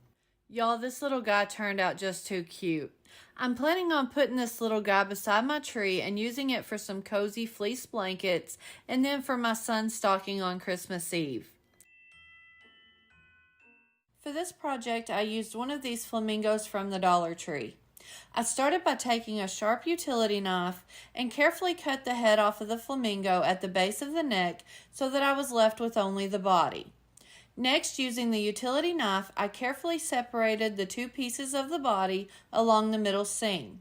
Y'all, this little guy turned out just too cute. I'm planning on putting this little guy beside my tree and using it for some cozy fleece blankets and then for my son's stocking on Christmas Eve. For this project, I used one of these flamingos from the Dollar Tree. I started by taking a sharp utility knife and carefully cut the head off of the flamingo at the base of the neck so that I was left with only the body. Next, using the utility knife, I carefully separated the 2 pieces of the body along the middle seam.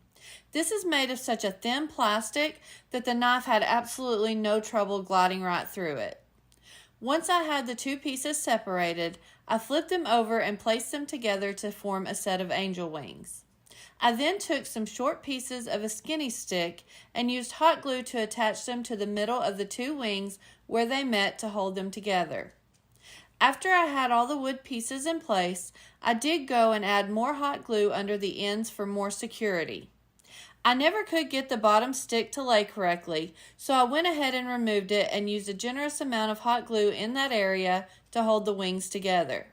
This is made of such a thin plastic that the knife had absolutely no trouble gliding right through it. Once I had the 2 pieces separated, I flipped them over and placed them together to form a set of angel wings. I then took some short pieces of a skinny stick and used hot glue to attach them to the middle of the 2 wings where they met to hold them together. After I had all the wood pieces in place, I did go and add more hot glue under the ends for more security. I never could get the bottom stick to lay correctly, so I went ahead and removed it and used a generous amount of hot glue in that area to hold the wings together.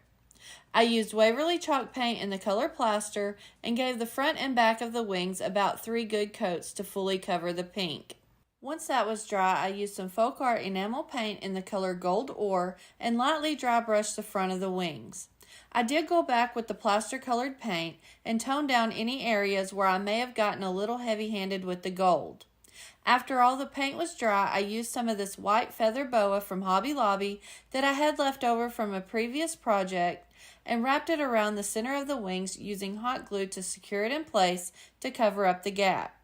I used Waverly chalk paint in the color plaster and gave the front and back of the wings about 3 good coats to fully cover the pink. Once that was dry, I used some Faux enamel paint in the color gold ore and lightly dry brushed the front of the wings. I did go back with the plaster colored paint and tone down any areas where I may have gotten a little heavy-handed with the gold. After all the paint was dry, I used some of this white feather boa from Hobby Lobby that I had left over from a previous project and wrapped it around the center of the wings using hot glue to secure it in place to cover up the gap.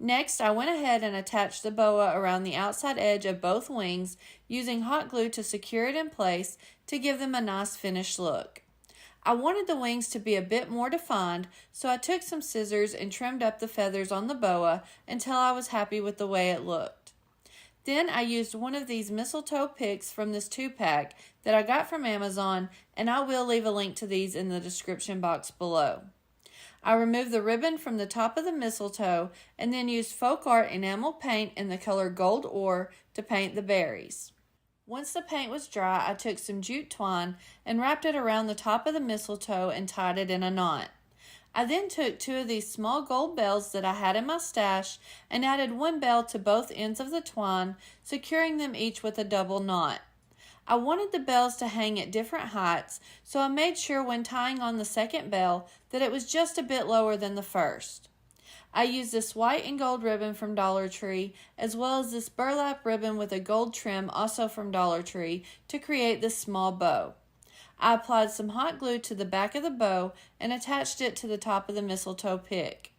Next, I went ahead and attached the boa around the outside edge of both wings using hot glue to secure it in place to give them a nice finished look. I wanted the wings to be a bit more defined, so I took some scissors and trimmed up the feathers on the boa until I was happy with the way it looked. Then I used one of these mistletoe picks from this 2-pack that I got from Amazon, and I will leave a link to these in the description box below. I removed the ribbon from the top of the mistletoe and then used Faux enamel paint in the color gold ore to paint the berries. Once the paint was dry, I took some jute twine and wrapped it around the top of the mistletoe and tied it in a knot. I then took 2 of these small gold bells that I had in my stash and added 1 bell to both ends of the twine, securing them each with a double knot. I wanted the bells to hang at different heights, so I made sure when tying on the second bell that it was just a bit lower than the first. I used this white and gold ribbon from Dollar Tree, as well as this burlap ribbon with a gold trim also from Dollar Tree to create this small bow. I applied some hot glue to the back of the bow and attached it to the top of the mistletoe pick.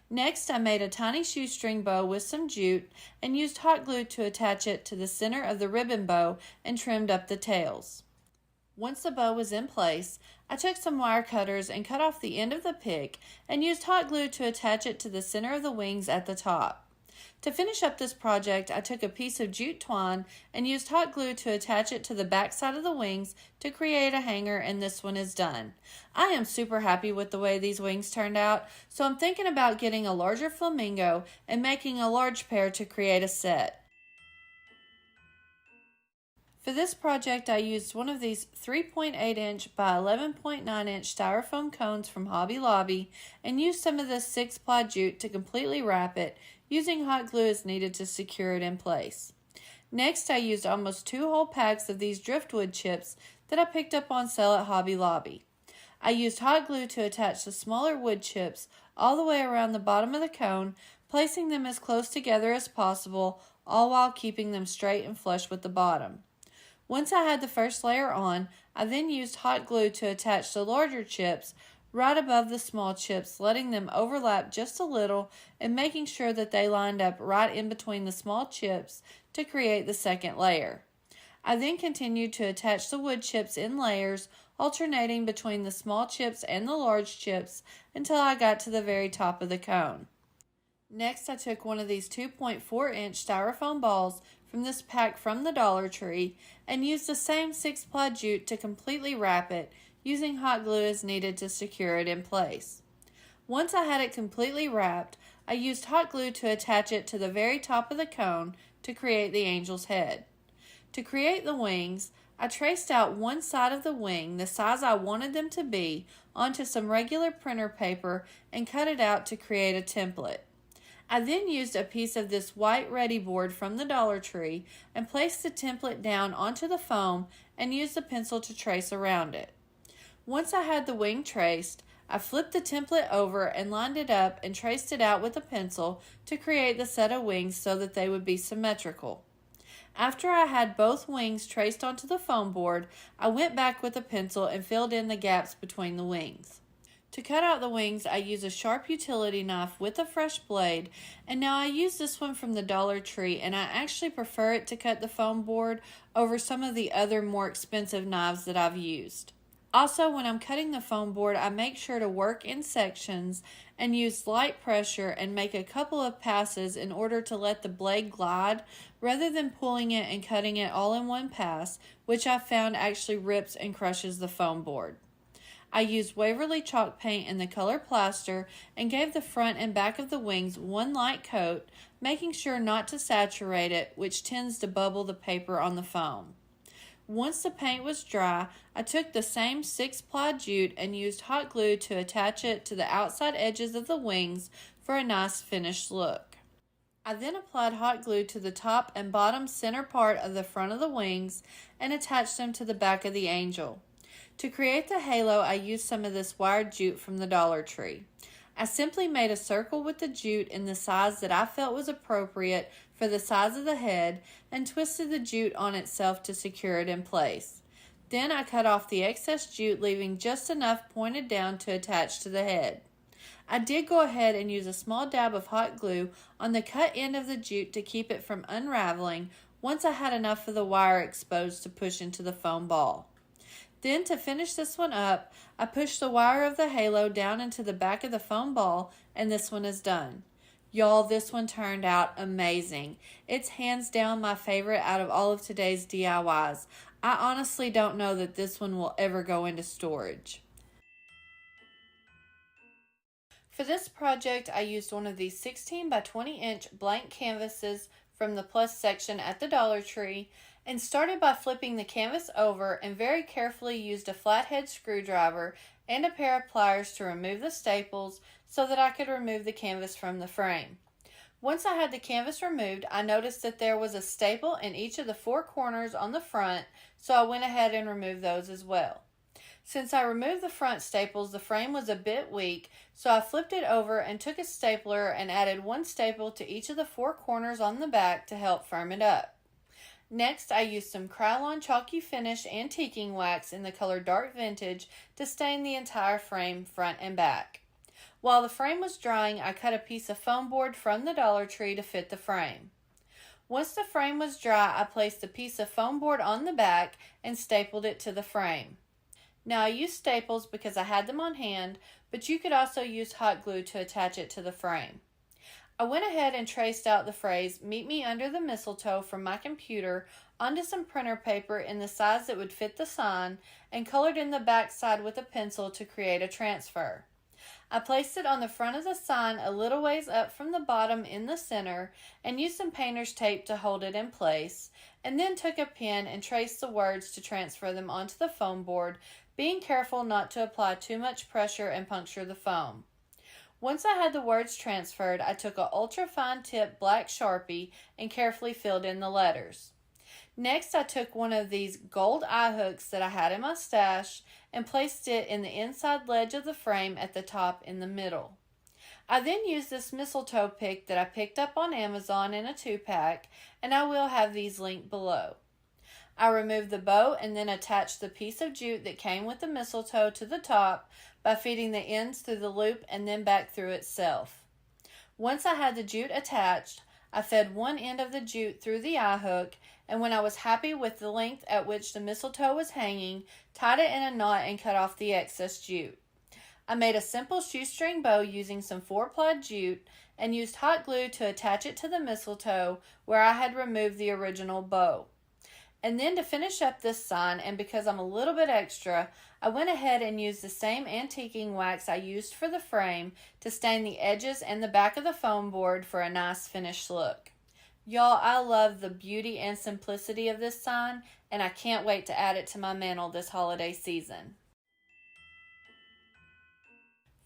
Next, I made a tiny shoestring bow with some jute and used hot glue to attach it to the center of the ribbon bow and trimmed up the tails. Once the bow was in place, I took some wire cutters and cut off the end of the pick and used hot glue to attach it to the center of the wings at the top. To finish up this project, I took a piece of jute twine and used hot glue to attach it to the back side of the wings to create a hanger, and this one is done. I am super happy with the way these wings turned out, so I'm thinking about getting a larger flamingo and making a large pair to create a set. For this project, I used one of these 3.8 inch by 11.9 inch styrofoam cones from Hobby Lobby and used some of this 6-ply jute to completely wrap it, using hot glue as needed to secure it in place. Next, I used almost 2 whole packs of these Driftwood chips that I picked up on sale at Hobby Lobby. I used hot glue to attach the smaller wood chips all the way around the bottom of the cone, placing them as close together as possible, all while keeping them straight and flush with the bottom. Once I had the first layer on, I then used hot glue to attach the larger chips right above the small chips, letting them overlap just a little and making sure that they lined up right in between the small chips to create the second layer. I then continued to attach the wood chips in layers, alternating between the small chips and the large chips until I got to the very top of the cone. Next, I took one of these 2.4-inch styrofoam balls from this pack from the Dollar Tree and used the same 6-ply jute to completely wrap it, using hot glue as needed to secure it in place. Once I had it completely wrapped, I used hot glue to attach it to the very top of the cone to create the angel's head. To create the wings, I traced out one side of the wing the size I wanted them to be onto some regular printer paper and cut it out to create a template. I then used a piece of this white ready board from the Dollar Tree and placed the template down onto the foam and used the pencil to trace around it. Once I had the wing traced, I flipped the template over and lined it up and traced it out with a pencil to create the set of wings so that they would be symmetrical. After I had both wings traced onto the foam board, I went back with a pencil and filled in the gaps between the wings. To cut out the wings, I used a sharp utility knife with a fresh blade, and now I use this one from the Dollar Tree, and I actually prefer it to cut the foam board over some of the other more expensive knives that I've used. Also, when I'm cutting the foam board, I make sure to work in sections and use light pressure and make a couple of passes in order to let the blade glide rather than pulling it and cutting it all in one pass, which I've found actually rips and crushes the foam board. I used Waverly chalk paint in the color plaster and gave the front and back of the wings one light coat, making sure not to saturate it, which tends to bubble the paper on the foam. Once the paint was dry, I took the same 6-ply jute and used hot glue to attach it to the outside edges of the wings for a nice finished look. I then applied hot glue to the top and bottom center part of the front of the wings and attached them to the back of the angel. To create the halo, I used some of this wired jute from the Dollar Tree. I simply made a circle with the jute in the size that I felt was appropriate for the size of the head and twisted the jute on itself to secure it in place. Then I cut off the excess jute, leaving just enough pointed down to attach to the head. I did go ahead and use a small dab of hot glue on the cut end of the jute to keep it from unraveling once I had enough of the wire exposed to push into the foam ball. Then to finish this one up, I pushed the wire of the halo down into the back of the foam ball, and this one is done. Y'all, this one turned out amazing. It's hands down my favorite out of all of today's DIYs. I honestly don't know that this one will ever go into storage. For this project, I used one of these 16 by 20 inch blank canvases from the plus section at the Dollar Tree and started by flipping the canvas over and very carefully used a flathead screwdriver and a pair of pliers to remove the staples so that I could remove the canvas from the frame. Once I had the canvas removed, I noticed that there was a staple in each of the 4 corners on the front, so I went ahead and removed those as well. Since I removed the front staples, the frame was a bit weak, so I flipped it over and took a stapler and added 1 staple to each of the 4 corners on the back to help firm it up. Next, I used some Krylon Chalky Finish antiquing wax in the color Dark Vintage to stain the entire frame front and back. While the frame was drying, I cut a piece of foam board from the Dollar Tree to fit the frame. Once the frame was dry, I placed a piece of foam board on the back and stapled it to the frame. Now I used staples because I had them on hand, but you could also use hot glue to attach it to the frame. I went ahead and traced out the phrase, "Meet me under the mistletoe" from my computer onto some printer paper in the size that would fit the sign and colored in the back side with a pencil to create a transfer. I placed it on the front of the sign a little ways up from the bottom in the center and used some painter's tape to hold it in place, and then took a pen and traced the words to transfer them onto the foam board, being careful not to apply too much pressure and puncture the foam. Once I had the words transferred, I took an ultra-fine tip black Sharpie and carefully filled in the letters. Next, I took one of these gold eye hooks that I had in my stash and placed it in the inside ledge of the frame at the top in the middle. I then used this mistletoe pick that I picked up on Amazon in a 2-pack, and I will have these linked below. I removed the bow and then attached the piece of jute that came with the mistletoe to the top by feeding the ends through the loop and then back through itself. Once I had the jute attached, I fed one end of the jute through the eye hook, and when I was happy with the length at which the mistletoe was hanging, tied it in a knot and cut off the excess jute. I made a simple shoestring bow using some 4-ply jute and used hot glue to attach it to the mistletoe where I had removed the original bow. And then to finish up this sign, and because I'm a little bit extra, I went ahead and used the same antiquing wax I used for the frame to stain the edges and the back of the foam board for a nice finished look. Y'all, I love the beauty and simplicity of this sign, and I can't wait to add it to my mantle this holiday season.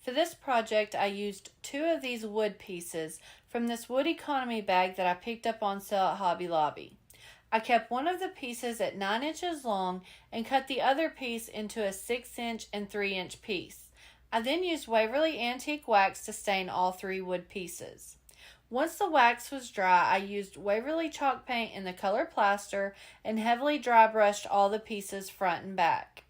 For this project, I used 2 of these wood pieces from this wood economy bag that I picked up on sale at Hobby Lobby. I kept one of the pieces at 9 inches long and cut the other piece into a 6-inch and 3-inch piece. I then used Waverly Antique Wax to stain all 3 wood pieces. Once the wax was dry, I used Waverly chalk paint in the color plaster and heavily dry brushed all the pieces front and back.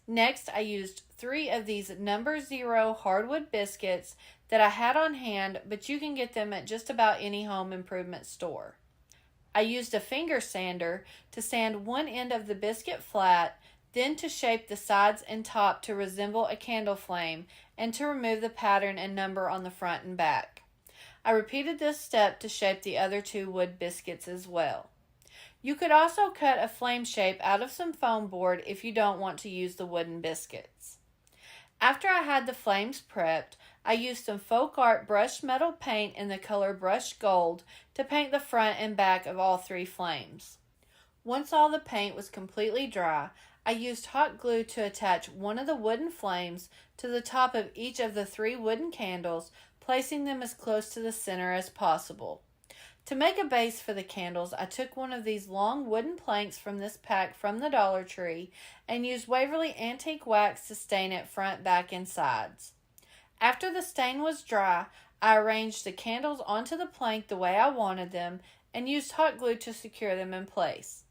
Next, I used 3 of these number 0 hardwood biscuits that I had on hand, but you can get them at just about any home improvement store. I used a finger sander to sand one end of the biscuit flat, then to shape the sides and top to resemble a candle flame, and to remove the pattern and number on the front and back. I repeated this step to shape the other 2 wood biscuits as well. You could also cut a flame shape out of some foam board if you don't want to use the wooden biscuits. After I had the flames prepped, I used some Faux Art brushed metal paint in the color brushed gold to paint the front and back of all 3 flames. Once all the paint was completely dry, I used hot glue to attach one of the wooden flames to the top of each of the 3 wooden candles, placing them as close to the center as possible. To make a base for the candles, I took one of these long wooden planks from this pack from the Dollar Tree and used Waverly Antique Wax to stain it front, back, and sides. After the stain was dry, I arranged the candles onto the plank the way I wanted them and used hot glue to secure them in place.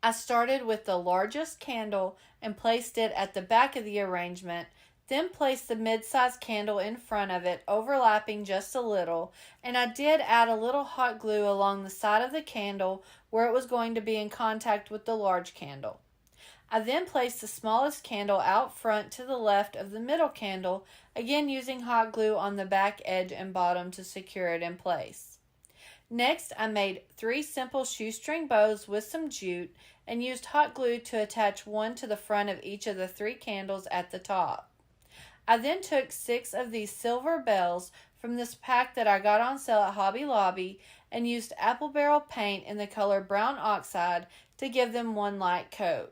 I started with the largest candle and placed it at the back of the arrangement, then placed the mid-sized candle in front of it, overlapping just a little, and I did add a little hot glue along the side of the candle where it was going to be in contact with the large candle. I then placed the smallest candle out front to the left of the middle candle, again using hot glue on the back edge and bottom to secure it in place. Next, I made 3 simple shoestring bows with some jute and used hot glue to attach one to the front of each of the 3 candles at the top. I then took 6 of these silver bells from this pack that I got on sale at Hobby Lobby and used apple barrel paint in the color brown oxide to give them one light coat.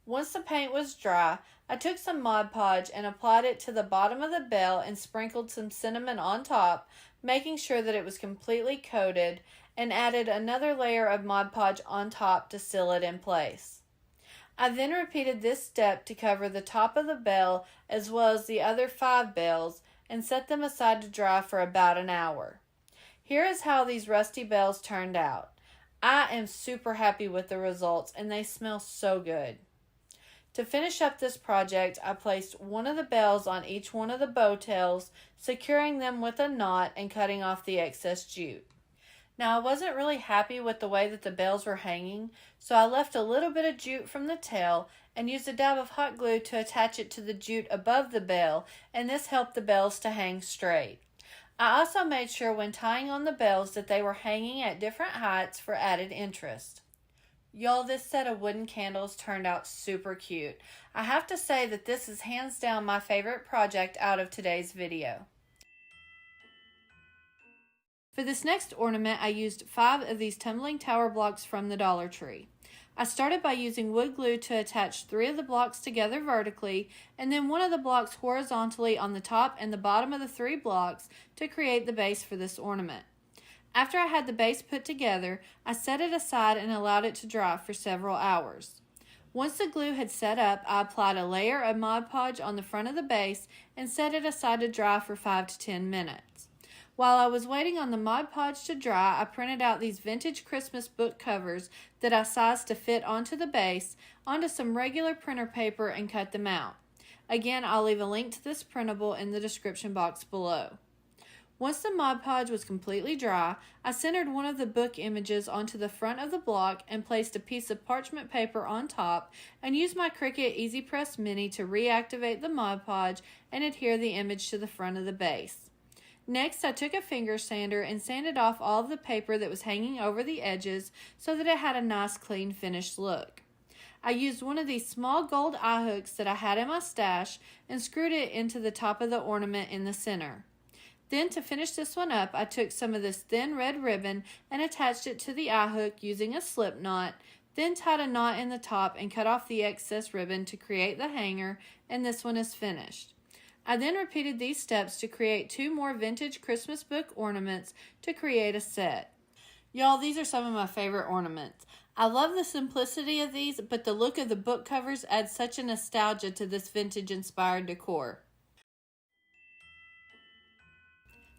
Once the paint was dry, I took some Mod Podge and applied it to the bottom of the bell and sprinkled some cinnamon on top, making sure that it was completely coated, and added another layer of Mod Podge on top to seal it in place. I then repeated this step to cover the top of the bell as well as the other 5 bells and set them aside to dry for about an hour. Here is how these rusty bells turned out. I am super happy with the results and they smell so good. To finish up this project, I placed one of the bells on each one of the bow tails, securing them with a knot and cutting off the excess jute. Now, I wasn't really happy with the way that the bells were hanging, so I left a little bit of jute from the tail and used a dab of hot glue to attach it to the jute above the bell, and this helped the bells to hang straight. I also made sure when tying on the bells that they were hanging at different heights for added interest. Y'all, this set of wooden candles turned out super cute. I have to say that this is hands down my favorite project out of today's video. For this next ornament, I used 5 of these tumbling tower blocks from the Dollar Tree. I started by using wood glue to attach 3 of the blocks together vertically, and then one of the blocks horizontally on the top and the bottom of the 3 blocks to create the base for this ornament. After I had the base put together, I set it aside and allowed it to dry for several hours. Once the glue had set up, I applied a layer of Mod Podge on the front of the base and set it aside to dry for 5 to 10 minutes. While I was waiting on the Mod Podge to dry, I printed out these vintage Christmas book covers that I sized to fit onto the base, onto some regular printer paper, and cut them out. Again, I'll leave a link to this printable in the description box below. Once the Mod Podge was completely dry, I centered one of the book images onto the front of the block and placed a piece of parchment paper on top and used my Cricut Easy Press Mini to reactivate the Mod Podge and adhere the image to the front of the base. Next, I took a finger sander and sanded off all of the paper that was hanging over the edges so that it had a nice clean finished look. I used one of these small gold eye hooks that I had in my stash and screwed it into the top of the ornament in the center. Then, to finish this one up, I took some of this thin red ribbon and attached it to the eye hook using a slip knot, then tied a knot in the top and cut off the excess ribbon to create the hanger, and this one is finished. I then repeated these steps to create 2 more vintage Christmas book ornaments to create a set. Y'all, these are some of my favorite ornaments. I love the simplicity of these, but the look of the book covers adds such a nostalgia to this vintage-inspired decor.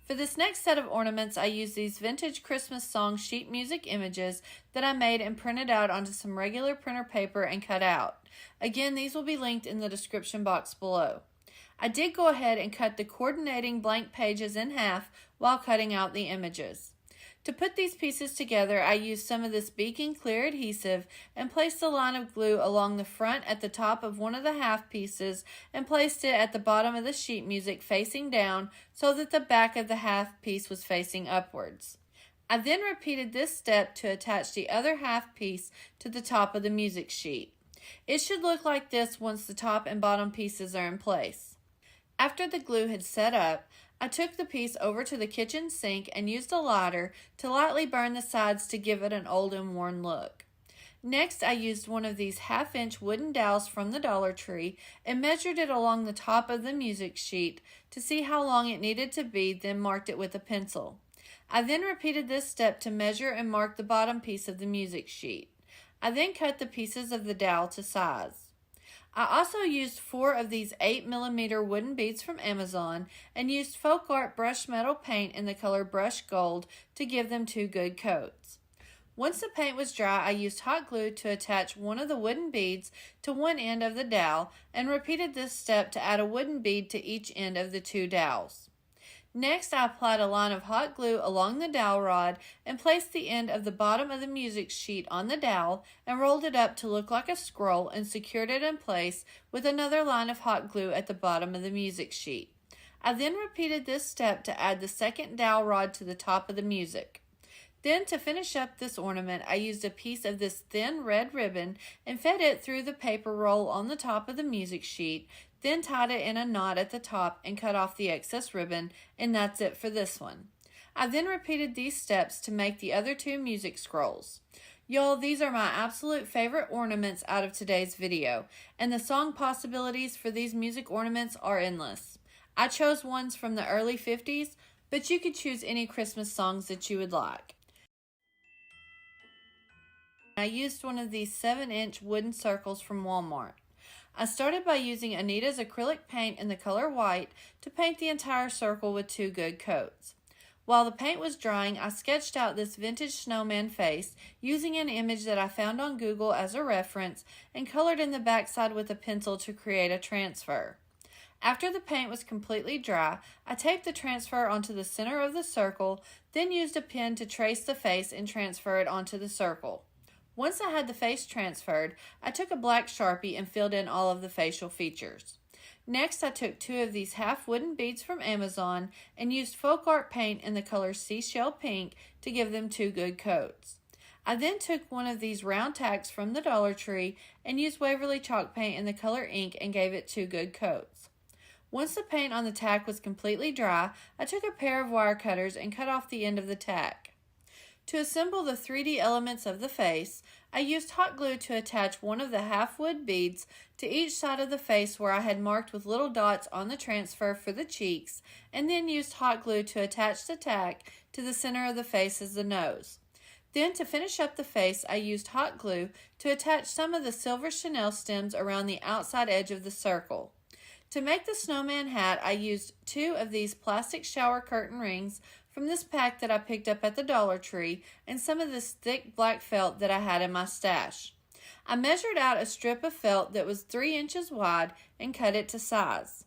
For this next set of ornaments, I used these vintage Christmas song sheet music images that I made and printed out onto some regular printer paper and cut out. Again, these will be linked in the description box below. I did go ahead and cut the coordinating blank pages in half while cutting out the images. To put these pieces together, I used some of this Beacon Clear adhesive and placed a line of glue along the front at the top of one of the half pieces and placed it at the bottom of the sheet music facing down so that the back of the half piece was facing upwards. I then repeated this step to attach the other half piece to the top of the music sheet. It should look like this once the top and bottom pieces are in place. After the glue had set up, I took the piece over to the kitchen sink and used a lighter to lightly burn the sides to give it an old and worn look. Next, I used one of these 1/2-inch wooden dowels from the Dollar Tree and measured it along the top of the music sheet to see how long it needed to be, then marked it with a pencil. I then repeated this step to measure and mark the bottom piece of the music sheet. I then cut the pieces of the dowel to size. I also used 4 of these 8mm wooden beads from Amazon and used Faux Art brushed metal paint in the color brushed gold to give them 2 good coats. Once the paint was dry, I used hot glue to attach one of the wooden beads to one end of the dowel and repeated this step to add a wooden bead to each end of the 2 dowels. Next, I applied a line of hot glue along the dowel rod and placed the end of the bottom of the music sheet on the dowel and rolled it up to look like a scroll and secured it in place with another line of hot glue at the bottom of the music sheet. I then repeated this step to add the second dowel rod to the top of the music. Then, to finish up this ornament, I used a piece of this thin red ribbon and fed it through the paper roll on the top of the music sheet, then tied it in a knot at the top and cut off the excess ribbon, and that's it for this one. I then repeated these steps to make the other 2 music scrolls. Y'all, these are my absolute favorite ornaments out of today's video, and the song possibilities for these music ornaments are endless. I chose ones from the early 50s, but you could choose any Christmas songs that you would like. I used one of these 7-inch wooden circles from Walmart. I started by using Anita's acrylic paint in the color white to paint the entire circle with 2 good coats. While the paint was drying, I sketched out this vintage snowman face using an image that I found on Google as a reference and colored in the backside with a pencil to create a transfer. After the paint was completely dry, I taped the transfer onto the center of the circle, then used a pen to trace the face and transfer it onto the circle. Once I had the face transferred, I took a black Sharpie and filled in all of the facial features. Next, I took 2 of these half wooden beads from Amazon and used Faux Art paint in the color Seashell Pink to give them 2 good coats. I then took one of these round tacks from the Dollar Tree and used Waverly chalk paint in the color ink and gave it 2 good coats. Once the paint on the tack was completely dry, I took a pair of wire cutters and cut off the end of the tack. To assemble the 3D elements of the face, I used hot glue to attach one of the half-wood beads to each side of the face where I had marked with little dots on the transfer for the cheeks, and then used hot glue to attach the tack to the center of the face as the nose. Then to finish up the face, I used hot glue to attach some of the silver chenille stems around the outside edge of the circle. To make the snowman hat, I used 2 of these plastic shower curtain rings from this pack that I picked up at the Dollar Tree and some of this thick black felt that I had in my stash. I measured out a strip of felt that was 3 inches wide and cut it to size.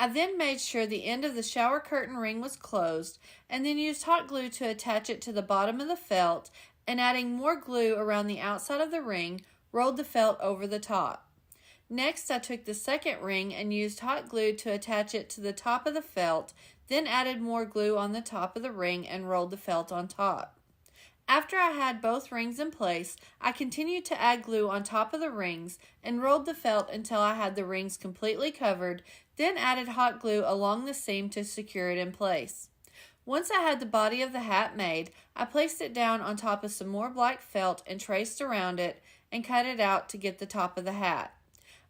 I then made sure the end of the shower curtain ring was closed and then used hot glue to attach it to the bottom of the felt, and adding more glue around the outside of the ring, rolled the felt over the top. Next, I took the second ring and used hot glue to attach it to the top of the felt, then added more glue on the top of the ring and rolled the felt on top. After I had both rings in place, I continued to add glue on top of the rings and rolled the felt until I had the rings completely covered, then added hot glue along the seam to secure it in place. Once I had the body of the hat made, I placed it down on top of some more black felt and traced around it and cut it out to get the top of the hat.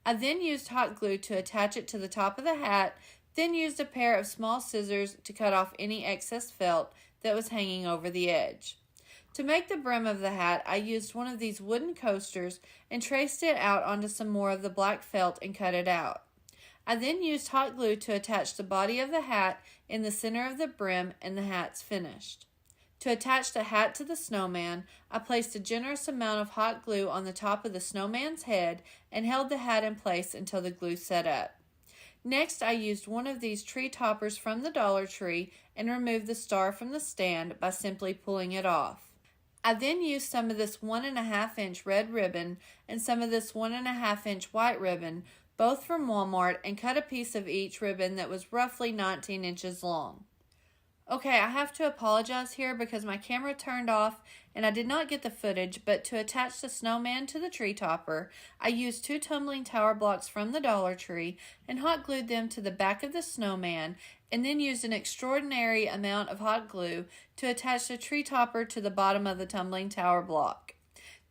I then used hot glue to attach it to the top of the hat, then used a pair of small scissors to cut off any excess felt that was hanging over the edge. To make the brim of the hat, I used one of these wooden coasters and traced it out onto some more of the black felt and cut it out. I then used hot glue to attach the body of the hat in the center of the brim, and the hat's finished. To attach the hat to the snowman, I placed a generous amount of hot glue on the top of the snowman's head and held the hat in place until the glue set up. Next, I used one of these tree toppers from the Dollar Tree and removed the star from the stand by simply pulling it off. I then used some of this 1.5 inch red ribbon and some of this 1.5 inch white ribbon, both from Walmart, and cut a piece of each ribbon that was roughly 19 inches long. Okay, I have to apologize here because my camera turned off and I did not get the footage, but to attach the snowman to the tree topper, I used 2 tumbling tower blocks from the Dollar Tree and hot glued them to the back of the snowman, and then used an extraordinary amount of hot glue to attach the tree topper to the bottom of the tumbling tower block.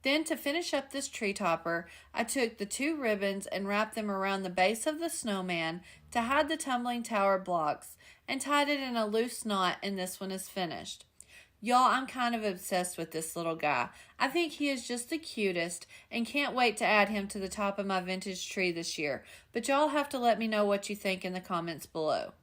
Then, to finish up this tree topper, I took the 2 ribbons and wrapped them around the base of the snowman to hide the tumbling tower blocks and tied it in a loose knot, and this one is finished. Y'all, I'm kind of obsessed with this little guy. I think he is just the cutest and can't wait to add him to the top of my vintage tree this year. But y'all have to let me know what you think in the comments below.